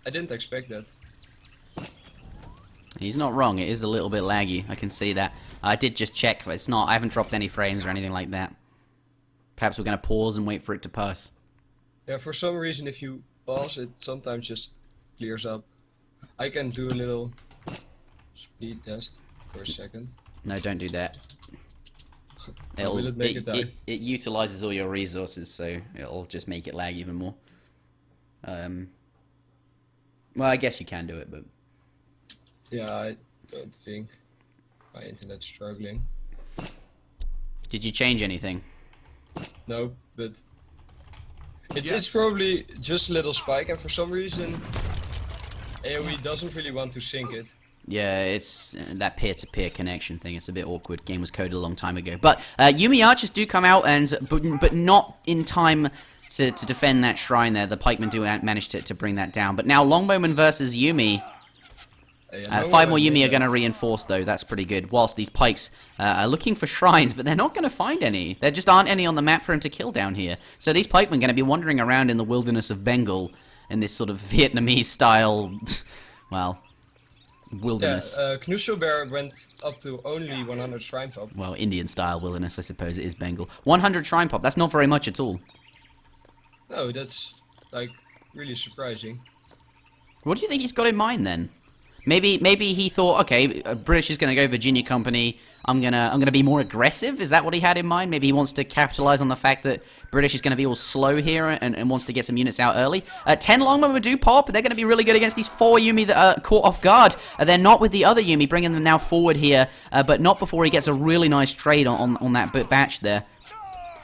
I didn't expect that. He's not wrong, it is a little bit laggy, I can see that. I did just check, but it's not, I haven't dropped any frames or anything like that. Perhaps we're gonna pause and wait for it to pass. Yeah, for some reason if you pause it sometimes just clears up. I can do a little speed test for a second. No, don't do that. Will it make it die? It utilizes all your resources, so it'll just make it lag even more. Well, I guess you can do it, but... Yeah, I don't think my internet's struggling. Did you change anything? No, but... It's probably just a little spike, and for some reason AoE doesn't really want to sync it. Yeah, it's that peer-to-peer connection thing. It's a bit awkward. Game was coded a long time ago. But Yumi archers do come out, but not in time to defend that shrine there. The pikemen do manage to bring that down. But now Longbowmen versus Yumi. 5 more Yumi are going to reinforce, though. That's pretty good. Whilst these pikes are looking for shrines, but they're not going to find any. There just aren't any on the map for him to kill down here. So these pikemen are going to be wandering around in the wilderness of Bengal in this sort of Vietnamese style, well, wilderness. Yeah, Knuschelbär went up to only 100 shrine pop. Well, Indian style wilderness, I suppose it is Bengal. 100 shrine pop, that's not very much at all. No, that's, like, really surprising. What do you think he's got in mind, then? Maybe he thought, okay, British is going to go Virginia Company. I'm gonna be more aggressive. Is that what he had in mind? Maybe he wants to capitalize on the fact that British is going to be all slow here and wants to get some units out early. 10 Longmen do pop. They're going to be really good against these 4 Yumi that are caught off guard. They're not with the other Yumi, bringing them now forward here, but not before he gets a really nice trade on that batch there.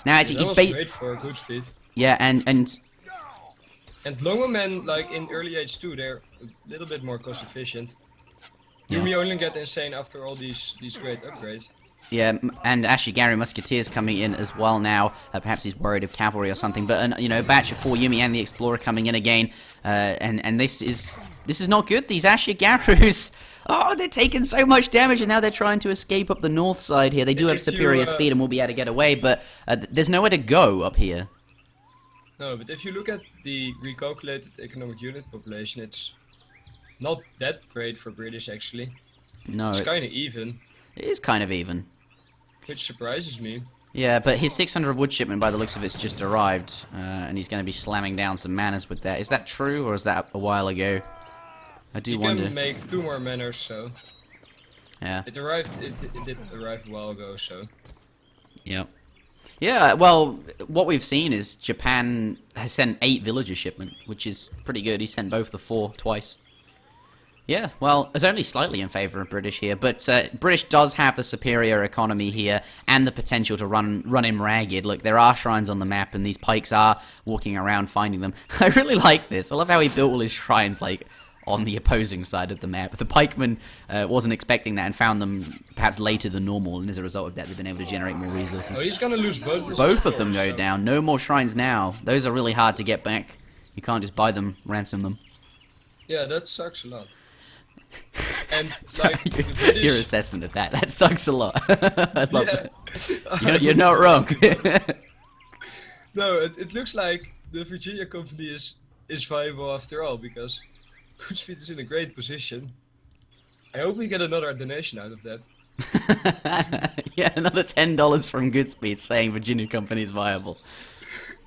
Now, that was great for Goodspeed. Yeah, and And longbowmen, like in early age 2, they're a little bit more cost efficient. Yeah. Yumi only get insane after all these great upgrades. Yeah, and actually Gary Musketeer's coming in as well now. Perhaps he's worried of cavalry or something. But you know, batch of 4 Yumi and the Explorer coming in again. And this is not good. These Ashigarus, oh, they're taking so much damage, and now they're trying to escape up the north side here. They do have superior speed and will be able to get away, but there's nowhere to go up here. No, but if you look at the recalculated economic unit population, it's not that great for British actually. No, it's kind of even. It is kind of even. Which surprises me. Yeah, but his 600 wood shipment, by the looks of it's just arrived, and he's going to be slamming down some manors with that. Is that true, or is that a while ago? I do wonder. You can make 2 more manors, so. Yeah. It arrived. It did arrive a while ago, so. Yep. Yeah, well, what we've seen is Japan has sent 8 villager shipment, which is pretty good. He sent both the 4 twice. Yeah, well, it's only slightly in favour of British here, but British does have the superior economy here and the potential to run him ragged. Look, there are shrines on the map, and these pikes are walking around finding them. I really like this. I love how he built all his shrines, like, on the opposing side of the map. The pikeman wasn't expecting that and found them perhaps later than normal, and as a result of that, they've been able to generate more resources. Oh, he's gonna lose both. Both of them go down. No more shrines now. Those are really hard to get back. You can't just buy them, ransom them. Yeah, that sucks a lot. And Sorry, like, your assessment of that sucks a lot. I love it. You're not wrong. No, it looks like the Virginia company is viable after all, because Goodspeed is in a great position. I hope we get another donation out of that. Yeah, another $10 from Goodspeed saying Virginia company is viable.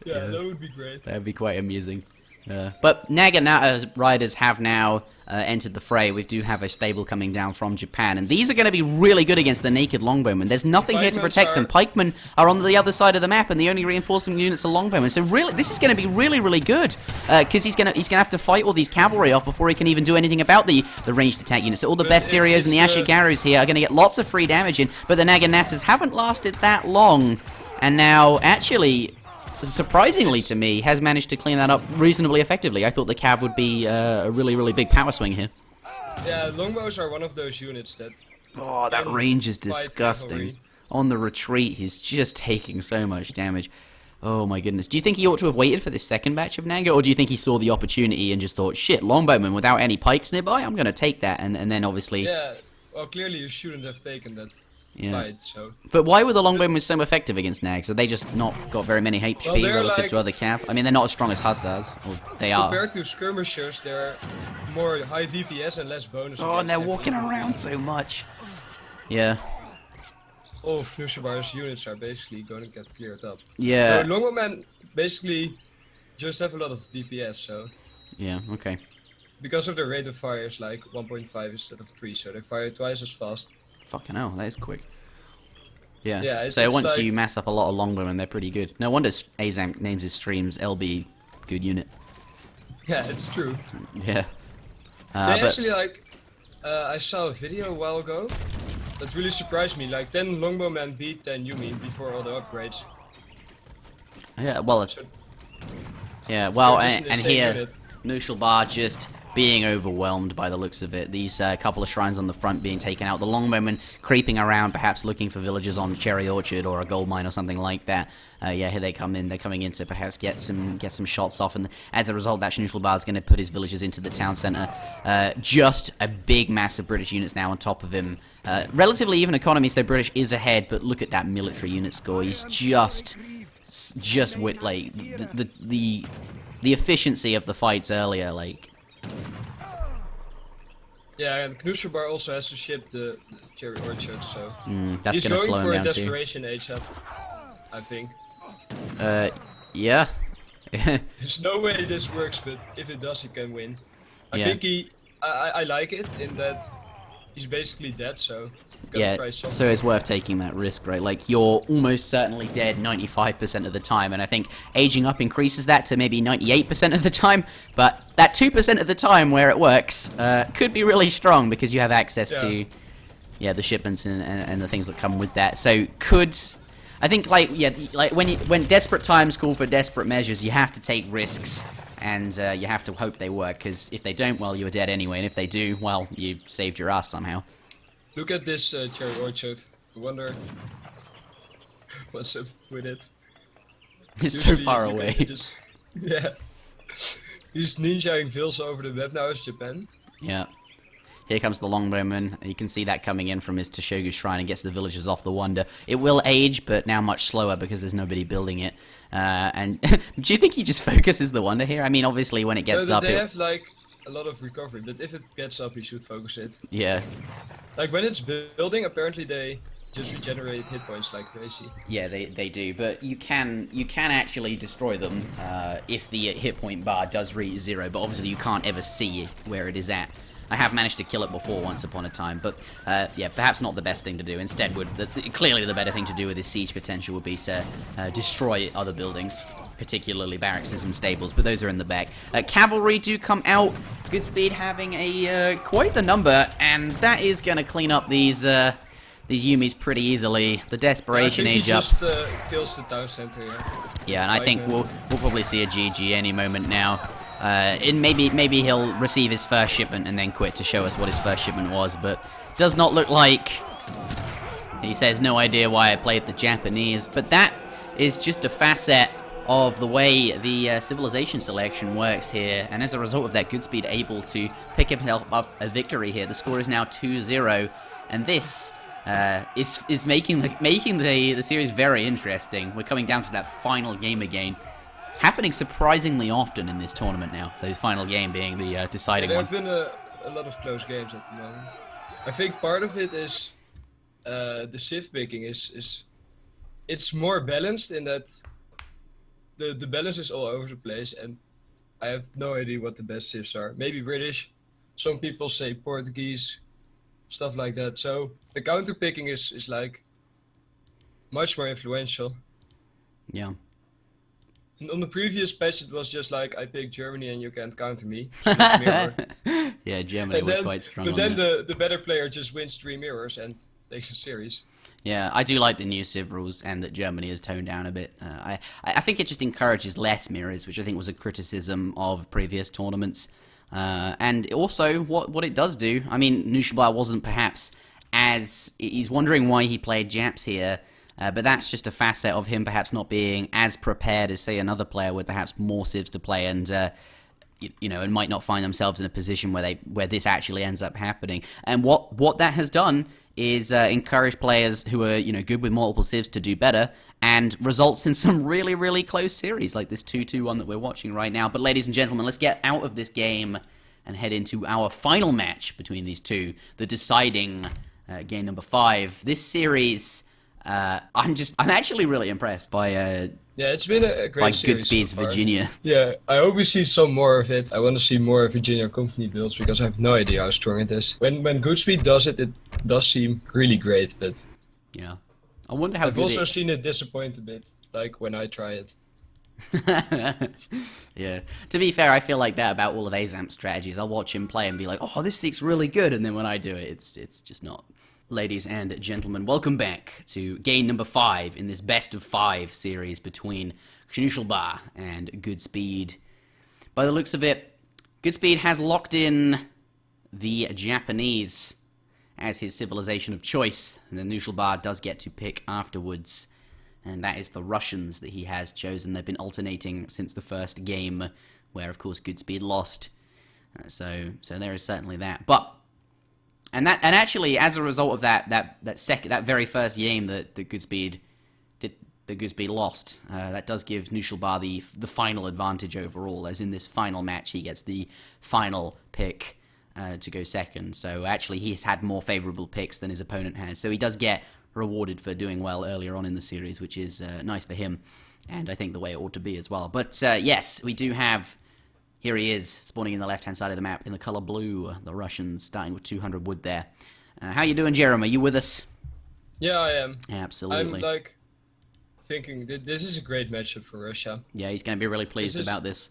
Yeah, that would be great. That would be quite amusing. But Naginata riders have now entered the fray. We do have a stable coming down from Japan, and these are going to be really good against the naked longbowmen. There's nothing here to protect them. Pikemen are on the other side of the map, and the only reinforcing units are longbowmen. So really, this is going to be really, really good, because he's going to have to fight all these cavalry off before he can even do anything about the ranged attack units. So all the bestiarios and the Ashigarus here are going to get lots of free damage in, but the Naginatas haven't lasted that long, and now actually, surprisingly to me, has managed to clean that up reasonably effectively. I thought the Cav would be a really, really big power swing here. Yeah, longbows are one of those units that... Oh, that range is disgusting. On the retreat, he's just taking so much damage. Oh my goodness. Do you think he ought to have waited for this second batch of Naga, or do you think he saw the opportunity and just thought, shit, longbowman without any pikes nearby, I'm going to take that, and then obviously... Yeah, well, clearly you shouldn't have taken that. Yeah. Fight, so. But why were the longbowmen so effective against Nags? Are they just not got very many HP relative to other cav? I mean, they're not as strong as Hussars. Or they are. Compared to skirmishers, they're more high DPS and less bonus. Oh, and they're walking around so much. Yeah. All of Knuschelbär's units are basically going to get cleared up. Yeah. So longbowmen basically just have a lot of DPS, so. Yeah, okay. Because of their rate of fire is like 1.5 instead of 3, so they fire twice as fast. Fucking hell, that is quick. Yeah, yeah so once you mass up a lot of longbowmen, they're pretty good. No wonder Azam names his streams LB good unit. Yeah, it's true. Yeah. They actually, like, I saw a video a while ago that really surprised me. Like, 10 longbowmen beat 10 Yumi before all the upgrades. Yeah, well, So, yeah, well, and here, Knuschelbär just being overwhelmed by the looks of it. These couple of shrines on the front being taken out. The longbowmen creeping around, perhaps looking for villagers on Cherry Orchard or a gold mine or something like that. Yeah, here they come in. They're coming in to perhaps get some shots off, and as a result, that Knuschelbär is going to put his villagers into the town centre. Just a big mass of British units now on top of him. Relatively even economy, so British is ahead, but look at that military unit score. He's just with like the efficiency of the fights earlier, like. Yeah, and Knuschelbär also has to ship the Cherry Orchard, so that's he's going to slow him down for a too. desperation age up, I think. Yeah. There's no way this works, but if it does, he can win. I think I like it in that he's basically dead, so yeah, so it's worth taking that risk, right? Like, you're almost certainly dead 95% of the time, and I think aging up increases that to maybe 98% of the time, but that 2% of the time where it works could be really strong because you have access to the shipments and the things that come with that. So I think, like when desperate times call for desperate measures, you have to take risks. and you have to hope they work, because if they don't, well, you're dead anyway, and if they do, well, you saved your ass somehow. Look at this cherry orchard. I wonder what's up with it. It's so far you can away. just- yeah. He's ninjaing vills over the map now as Japan. Yeah. Here comes the longbowman. You can see that coming in from his Toshogu shrine and gets the villagers off the wonder. It will age, but now much slower because there's nobody building it. And do you think he just focuses the wonder here? I mean, obviously, when it gets up, They have like a lot of recovery, but if it gets up, he should focus it. Yeah. Like when it's building, apparently they just regenerate hit points like crazy. Yeah, they do, but you can actually destroy them if the hit point bar does reach 0, but obviously you can't ever see where it is at. I have managed to kill it before once upon a time, but yeah, perhaps not the best thing to do. Instead, clearly the better thing to do with his siege potential would be to destroy other buildings, particularly barracks and stables, but those are in the back. Cavalry do come out. Goodspeed having a quite the number, and that is going to clean up these Yumis pretty easily. The desperation age up. He just kills the town center here. Yeah, and I think we'll probably see a GG any moment now. And maybe he'll receive his first shipment and then quit to show us what his first shipment was, but does not look like. He says no idea why I played the Japanese, but that is just a facet of the way the civilization selection works here, and as a result of that, Goodspeed able to pick himself up a victory here. The score is now 2-0, and this is making the series very interesting. We're coming down to that final game again, happening surprisingly often in this tournament now. The final game being the deciding There one. have been a lot of close games at the moment. I think part of it is the civ picking is it's more balanced in that the balance is all over the place, and I have no idea what the best civs are. Maybe British, some people say Portuguese, stuff like that. So the counter picking is like much more influential. Yeah. And on the previous patch it was just like I picked Germany and you can't counter me. So it's mirror. Yeah, Germany And were then, quite strong but on then that. the better player just wins 3 mirrors and takes a series. Yeah, I do like the new civ rules and that Germany has toned down a bit. I think it just encourages less mirrors, which I think was a criticism of previous tournaments. And also, what it does do, I mean, Knuschelbär wasn't perhaps as... He's wondering why he played Japs here, but that's just a facet of him perhaps not being as prepared as, say, another player with perhaps more civs to play and... and might not find themselves in a position where this actually ends up happening. And what that has done is encourage players who are good with multiple civs to do better, and results in some really, really close series like this 2-2 that we're watching right now. But ladies and gentlemen, let's get out of this game and head into our final match between these two, the deciding game number 5. This series, I'm actually really impressed by Yeah, it's been a great by series Goodspeed's so far. Virginia. Yeah, I hope we see some more of it. I want to see more Virginia company builds because I have no idea how strong it is. When Goodspeed does it, it does seem really great, but Yeah. I wonder how I've good also seen it disappoint a bit, like when I try it. Yeah. To be fair, I feel like that about all of Azamp's strategies. I'll watch him play and be like, oh, this thing's really good, and then when I do it, it's just not. Ladies and gentlemen, welcome back to game number 5 in this best of 5 series between Knuschelbär and Goodspeed. By the looks of it, Goodspeed has locked in the Japanese as his civilization of choice, and then Knuschelbär does get to pick afterwards. And that is the Russians that he has chosen. They've been alternating since the first game, where of course Goodspeed lost. So there is certainly that. But actually, as a result of that very first game that Goodspeed lost, that does give Knuschelbär the final advantage overall. As in this final match, he gets the final pick to go second. So actually, he's had more favorable picks than his opponent has. So he does get rewarded for doing well earlier on in the series, which is nice for him, and I think the way it ought to be as well. But yes, we do have, here he is, spawning in the left-hand side of the map in the color blue, the Russians, starting with 200 wood there. How you doing, Jerom? Are you with us? Yeah, I am. Absolutely. I'm like thinking this is a great matchup for Russia. Yeah, he's going to be really pleased about this.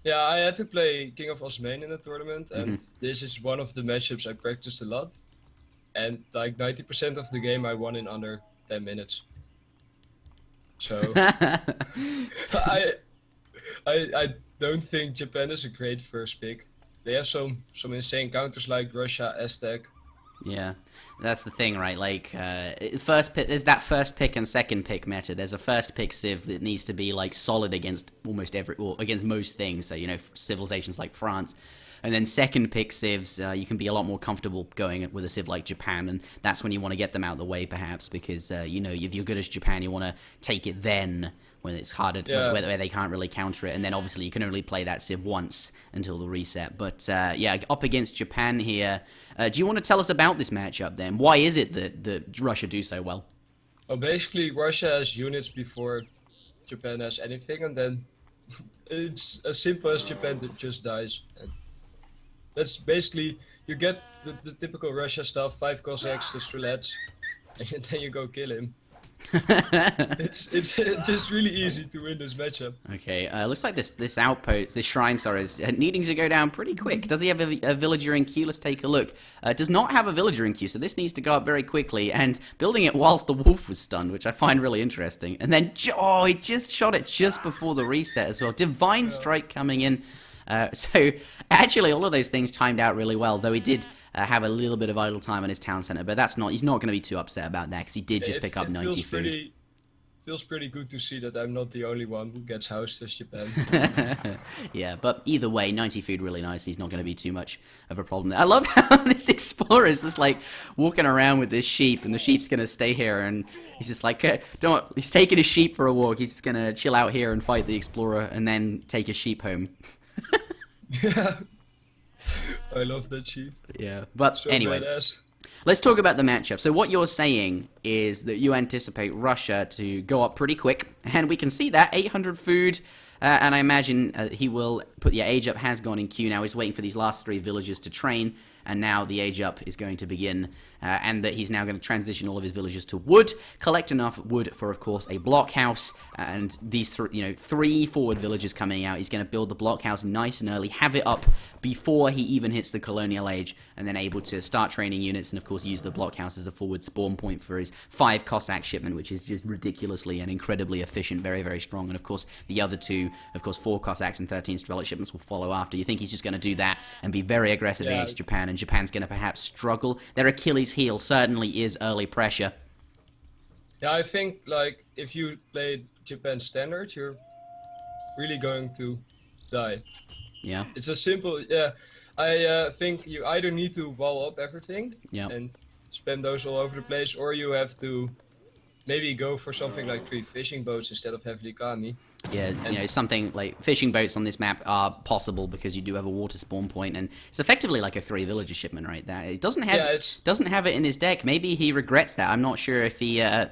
Yeah, I had to play King of Osman in the tournament, and this is one of the matchups I practiced a lot. And like 90% of the game I won in under 10 minutes. So I don't think Japan is a great first pick. They have some insane counters like Russia, Aztec. Yeah, that's the thing, right? Like, first pick, there's that first pick and second pick meta. There's a first pick civ that needs to be like solid against almost against most things. So, you know, civilizations like France. And then second pick civs, you can be a lot more comfortable going with a civ like Japan, and that's when you want to get them out of the way, perhaps, because, you know, if you're good as Japan, you want to take it then, when it's harder, where they can't really counter it, and then obviously you can only play that civ once until the reset. But, yeah, up against Japan here, do you want to tell us about this matchup, then? Why is it that Russia do so well? Well, basically, Russia has units before Japan has anything, and then it's as simple as Japan that just dies. And that's basically, you get the typical Russia stuff, 5 Cossacks, the Strelets, and then you go kill him. It's just really easy to win this matchup. Okay, looks like this outpost, this shrine, sorry, is needing to go down pretty quick. Does he have a villager in queue? Let's take a look. Does not have a villager in queue, so this needs to go up very quickly, and building it whilst the wolf was stunned, which I find really interesting. And then, oh, he just shot it just before the reset as well. Divine Strike coming in. So, actually, all of those things timed out really well, though he did have a little bit of idle time on his town center, but he's not going to be too upset about that, because he did just pick up 90 food. Feels pretty good to see that I'm not the only one who gets housed as Japan. Yeah, but either way, 90 food really nice. He's not going to be too much of a problem. I love how this explorer is just like walking around with this sheep, and the sheep's going to stay here, and he's just like, he's taking his sheep for a walk. He's just going to chill out here and fight the explorer, and then take his sheep home. Yeah. I love that sheep. Yeah, but so anyway, badass. Let's talk about the matchup. So what you're saying is that you anticipate Russia to go up pretty quick, and we can see that, 800 food, and I imagine he will put the age up, has gone in queue now. He's waiting for these last 3 villagers to train, and now the age up is going to begin, and that he's now going to transition all of his villagers to wood, collect enough wood for, of course, a blockhouse, and these 3 forward villagers coming out. He's going to build the blockhouse nice and early, have it up before he even hits the colonial age, and then able to start training units, and of course use the blockhouse as a forward spawn point for his 5 Cossack shipment, which is just ridiculously and incredibly efficient, very, very strong. And of course the other 2, of course 4 Cossacks and 13 Strelok shipments will follow after. You think he's just going to do that and be very aggressive against Japan, and Japan's going to perhaps struggle. Their Achilles heel certainly is early pressure. Yeah, I think like if you play Japan standard, you're really going to die. Yeah. It's a simple, yeah. I think you either need to wall up everything and spam those all over the place, or you have to maybe go for something like 3 fishing boats instead of heavily kami. Yeah, you know, something like fishing boats on this map are possible because you do have a water spawn point, and it's effectively like a 3 villager shipment right there. It doesn't have it in his deck. Maybe he regrets that. I'm not sure if he ever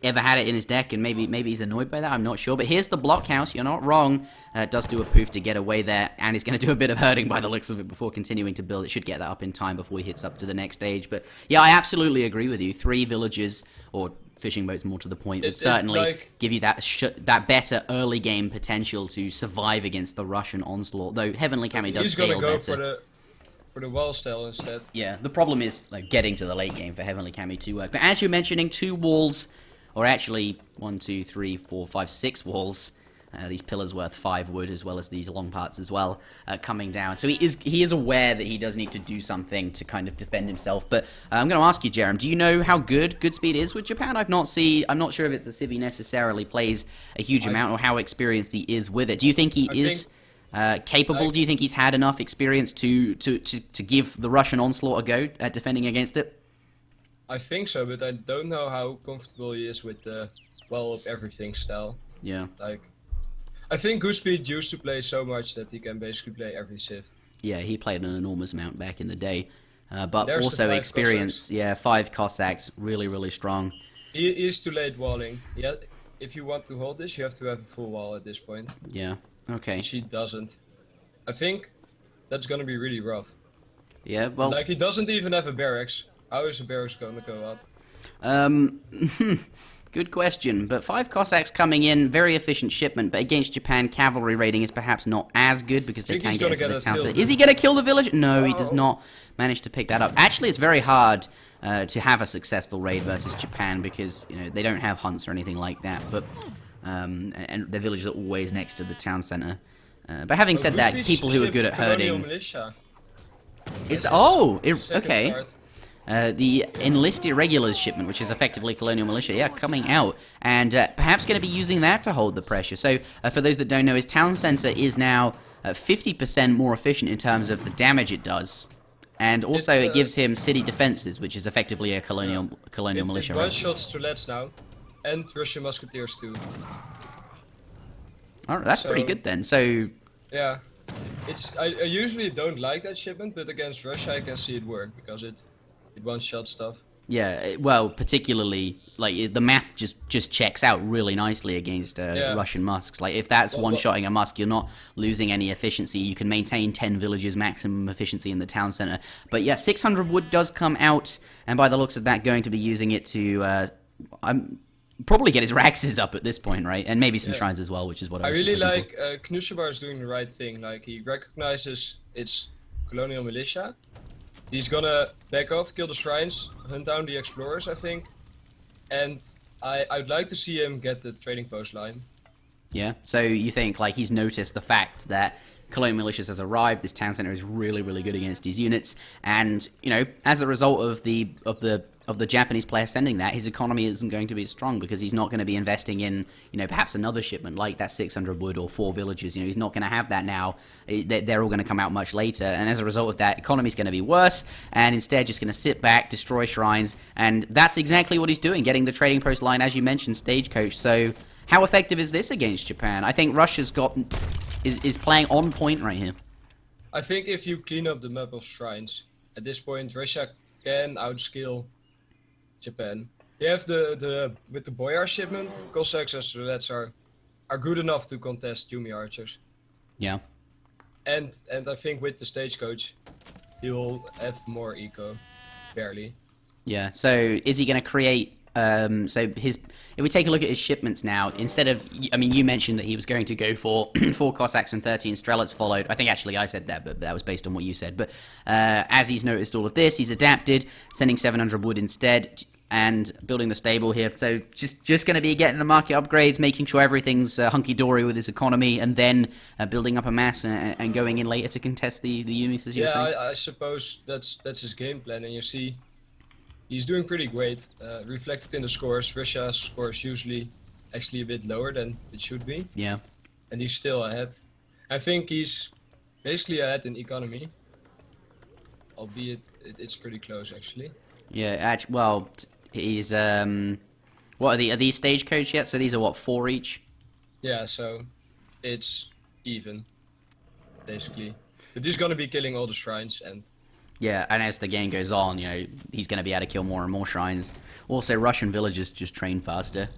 had it in his deck, and maybe he's annoyed by that. I'm not sure. But here's the blockhouse. You're not wrong. It does do a poof to get away there, and he's going to do a bit of hurting by the looks of it before continuing to build. It should get that up in time before he hits up to the next stage. But yeah, I absolutely agree with you. 3 villagers, or fishing boats more to the point, would certainly give you that better early game potential to survive against the Russian onslaught. Though Heavenly Kami does scale better. He's gonna go for the wall style instead. Yeah, the problem is like getting to the late game for Heavenly Kami to work. But as you're mentioning, 2 walls, or actually 1, 2, 3, 4, 5, 6 walls. These pillars worth 5 wood, as well as these long parts as well, coming down. So he is aware that he does need to do something to kind of defend himself. But I'm going to ask you, Jerom, do you know how good Goodspeed is with Japan? I'm not sure if it's a civ he necessarily plays a huge amount, or how experienced he is with it. Do you think he is capable? Do you think he's had enough experience to give the Russian onslaught a go at defending against it? I think so, but I don't know how comfortable he is with the wall up everything style. Yeah. I think Goodspeed used to play so much that he can basically play every civ. Yeah, he played an enormous amount back in the day. But There's also 5 experience. Cossacks. Yeah, 5 Cossacks, really, really strong. He is too late walling. Yeah, if you want to hold this, you have to have a full wall at this point. Yeah, okay. Which he doesn't. I think that's gonna be really rough. Yeah, well... Like, he doesn't even have a barracks. How is a barracks gonna go up? Good question, but 5 Cossacks coming in, very efficient shipment, but against Japan, cavalry raiding is perhaps not as good because they can't get into the town. Is he going to kill the village? No, he does not manage to pick that up. Actually, it's very hard to have a successful raid versus Japan because they don't have hunts or anything like that, but and their villages are always next to the town center. But having said that, Goodspeed people who are good at shipped Colonial herding... Militia. Second Okay. card. The enlisted irregulars shipment, which is effectively colonial militia, yeah, coming out, and perhaps going to be using that to hold the pressure. So, for those that don't know, his town center is now 50% more efficient in terms of the damage it does, and also it gives him city defenses, which is effectively a colonial militia. It one-shots Tourettes now, and Russian musketeers too. All right, that's pretty good then. So, yeah, I usually don't like that shipment, but against Russia I can see it work because it one-shot stuff. yeah, well, particularly like the math just checks out really nicely against Russian musks. Like if that's one-shotting a musk, you're not losing any efficiency. You can maintain 10 villages maximum efficiency in the town center. But yeah, 600 wood does come out, and by the looks of that, going to be using it to probably get his Raxes up at this point, right? And maybe some shrines as well, which is what I was really just looking like Knuschelbär is doing the right thing. Like he recognizes it's colonial militia. He's gonna back off, kill the shrines, hunt down the explorers, I think. And I'd like to see him get the trading post line. Yeah. So you think like he's noticed the fact that colonial militias has arrived, this town center is really, really good against his units, and you know, as a result of the Japanese player sending that, his economy isn't going to be as strong because he's not going to be investing in, you know, perhaps another shipment like that 600 wood or 4 villages. You know, he's not going to have that now. They're all going to come out much later, and as a result of that, economy's going to be worse, and instead just going to sit back, destroy shrines, and that's exactly what he's doing, getting the trading post line, as you mentioned, Stagecoach. So how effective is this against Japan? I think Russia's is playing on point right here. I think if you clean up the map of shrines, at this point Russia can outskill Japan. You have with the Boyar shipment, Cossacks and Sudetes are good enough to contest Yumi archers. Yeah. And I think with the Stagecoach, he will have more eco, barely. Yeah. So is he going to create? If we take a look at his shipments now, instead of, I mean, you mentioned that he was going to go for 4 Cossacks and 13 Strelets followed. I think actually I said that, but that was based on what you said. But as he's noticed all of this, he's adapted, sending 700 wood instead, and building the stable here. So just going to be getting the market upgrades, making sure everything's hunky-dory with his economy, and then building up a mass and going in later to contest the Yumis, as you were saying. Yeah, I suppose that's his game plan, and you see he's doing pretty great, reflected in the scores. Russia's score is usually actually a bit lower than it should be. Yeah. And he's still ahead. I think he's basically ahead in economy, albeit it's pretty close actually. Yeah, well, he's what are these Stagecoach yet? So these are what, 4 each? Yeah, so it's even basically. But he's gonna be killing all the shrines, and yeah, and as the game goes on, you know, he's going to be able to kill more and more shrines. Also, Russian villagers just train faster.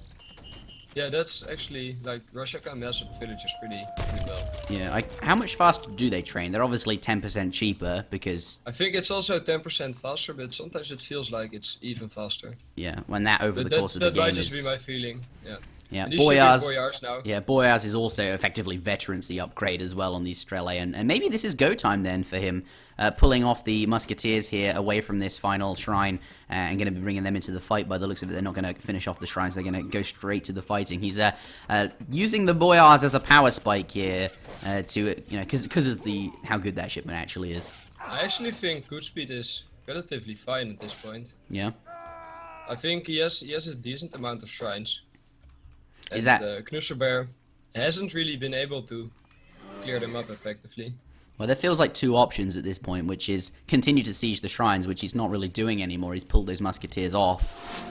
Yeah, that's actually, like, Russia can mess up villagers pretty well. Yeah, how much faster do they train? They're obviously 10% cheaper because... I think it's also 10% faster, but sometimes it feels like it's even faster. Yeah, when that over the course of the game that might just be my feeling, yeah. Yeah, Boyars now. Yeah, Boyars is also effectively veterancy upgrade as well on these Strelae, and maybe this is go time then for him, pulling off the Musketeers here away from this final shrine and going to be bringing them into the fight. By the looks of it, they're not going to finish off the shrines, they're going to go straight to the fighting. He's using the Boyars as a power spike here to, you know, because of how good that shipment actually is. I actually think Goodspeed is relatively fine at this point. Yeah. I think he has a decent amount of shrines. And, is that Knuschelbär hasn't really been able to clear them up effectively. Well, there feels like 2 options at this point, which is continue to siege the shrines, which he's not really doing anymore. He's pulled those musketeers off.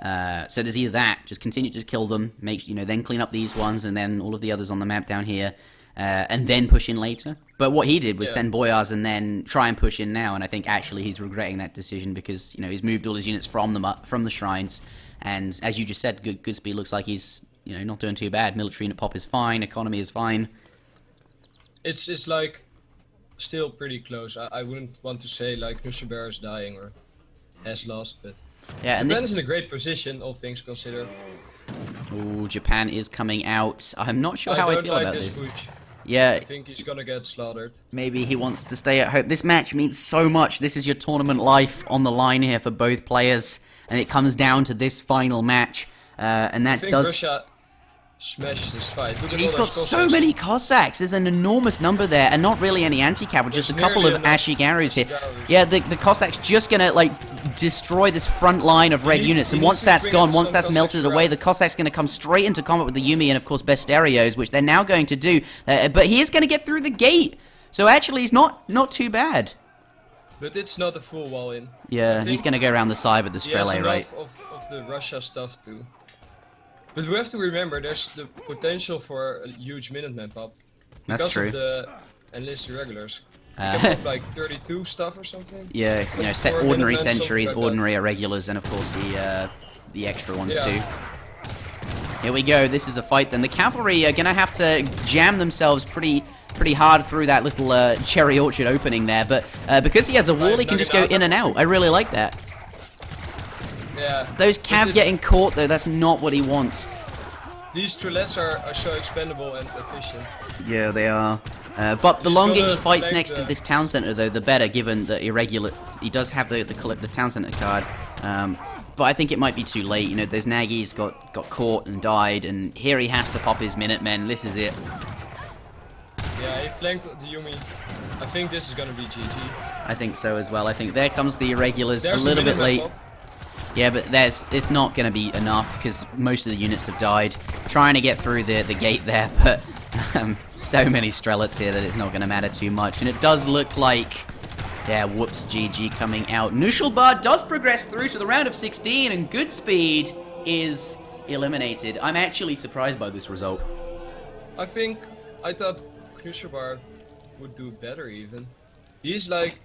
So there's either that, just continue to kill them, then clean up these ones, and then all of the others on the map down here, and then push in later. But what he did was send Boyars and then try and push in now, and I think actually he's regretting that decision because he's moved all his units from the shrines, and as you just said, Goodspeed looks like he's not doing too bad. Military unit pop is fine, economy is fine. It's like still pretty close. I wouldn't want to say like Knuschelbär is dying or has lost, but yeah, and Japan's in a great position, all things considered. Ooh, Japan is coming out. I'm not sure how I feel about this. Yeah, I think he's gonna get slaughtered. Maybe he wants to stay at home. This match means so much. This is your tournament life on the line here for both players, and it comes down to this final match. And that I think does. Russia smash this fight. Look at He's all got those so Cossacks. many Cossacks. There's an enormous number there, and not really any anti-cavalry, just a There's couple of nearly enough Ashigarus here. Ashigarus. Yeah, the Cossacks just gonna like destroy this front line of red units, and he once needs to that's bring gone, in once some that's Cossacks melted away, around. the Cossacks gonna come straight into combat with the Yumi and of course Besterios, which they're now going to do. But he is gonna get through the gate, so actually he's not too bad. But it's not a full wall in. Yeah, I he's think gonna go around the side with the he has Strele, enough right? of the Russia stuff too. But we have to remember, there's the potential for a huge Minuteman pop. That's Because true. of the enlisted regulars. You can put like 32 stuff or something. Yeah, you know, set Or ordinary Minutemen, something sentries, like that. ordinary irregulars, and of course the extra ones Yeah. too. Here we go. This is a fight. Then the cavalry are gonna have to jam themselves pretty hard through that little cherry orchard opening there. But because he has a wall, he can just go in and out. I really like that. Yeah. Those But cav getting caught though, that's not what he wants. These trillettes are so expendable and efficient. Yeah, they are. But the He's longer he gonna fights flank next to the- this town center, though, the better. Given the irregular, he does have the town center card. But I think it might be too late. You know, those Naggies got caught and died, and here he has to pop his Minutemen. This is it. Yeah, he flanked the Yumi. I think this is gonna be GG. I think so as well. I think there comes the irregulars There's a little bit Minuteman late. pop. Yeah, but it's not going to be enough because most of the units have died. Trying to get through the gate there, but so many Strelets here that it's not going to matter too much. And it does look like, yeah, whoops, GG coming out. Knuschelbär does progress through to the round of 16, and Goodspeed is eliminated. I'm actually surprised by this result. I thought Knuschelbär would do better even. He's like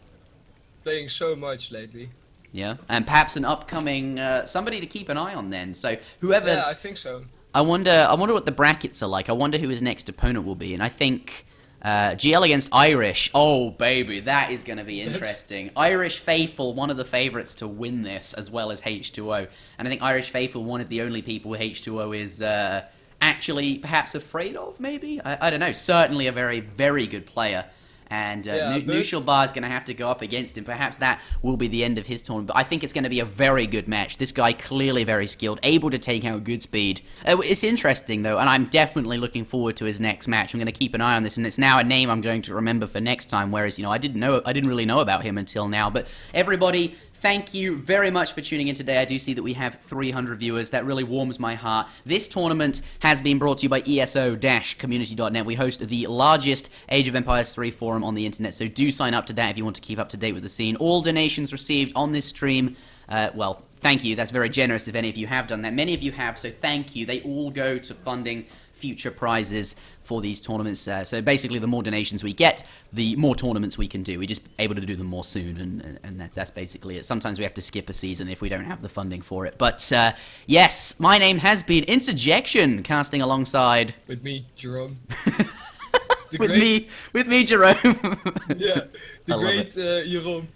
playing so much lately. Yeah, and perhaps an upcoming somebody to keep an eye on then. So whoever. Yeah, I think so. I wonder what the brackets are like. I wonder who his next opponent will be. And I think GL against Irish. Oh, baby, that is going to be interesting. Irish Faithful, one of the favorites to win this, as well as H2O. And I think Irish Faithful, one of the only people H2O is actually perhaps afraid of, maybe? I don't know. Certainly a very, very good player. And Yeah, but- Knuschelbär is going to have to go up against him. Perhaps that will be the end of his tournament. But I think it's going to be a very good match. This guy clearly very skilled, able to take out Goodspeed. It's interesting, though, and I'm definitely looking forward to his next match. I'm going to keep an eye on this, and it's now a name I'm going to remember for next time, whereas, you know, I didn't really know about him until now. But everybody, thank you very much for tuning in today. I do see that we have 300 viewers. That really warms my heart. This tournament has been brought to you by ESO-community.net. We host the largest Age of Empires 3 forum on the internet, so do sign up to that if you want to keep up to date with the scene. All donations received on this stream, well, thank you. That's very generous if any of you have done that. Many of you have, so thank you. They all go to funding future prizes for these tournaments. So basically, the more donations we get, the more tournaments we can do. We're just able to do them more soon, and that's basically it. Sometimes we have to skip a season if we don't have the funding for it. But yes, my name has been Interjection, casting alongside With me, Jerom. with me, Jerom. Yeah, the I love great Jerom.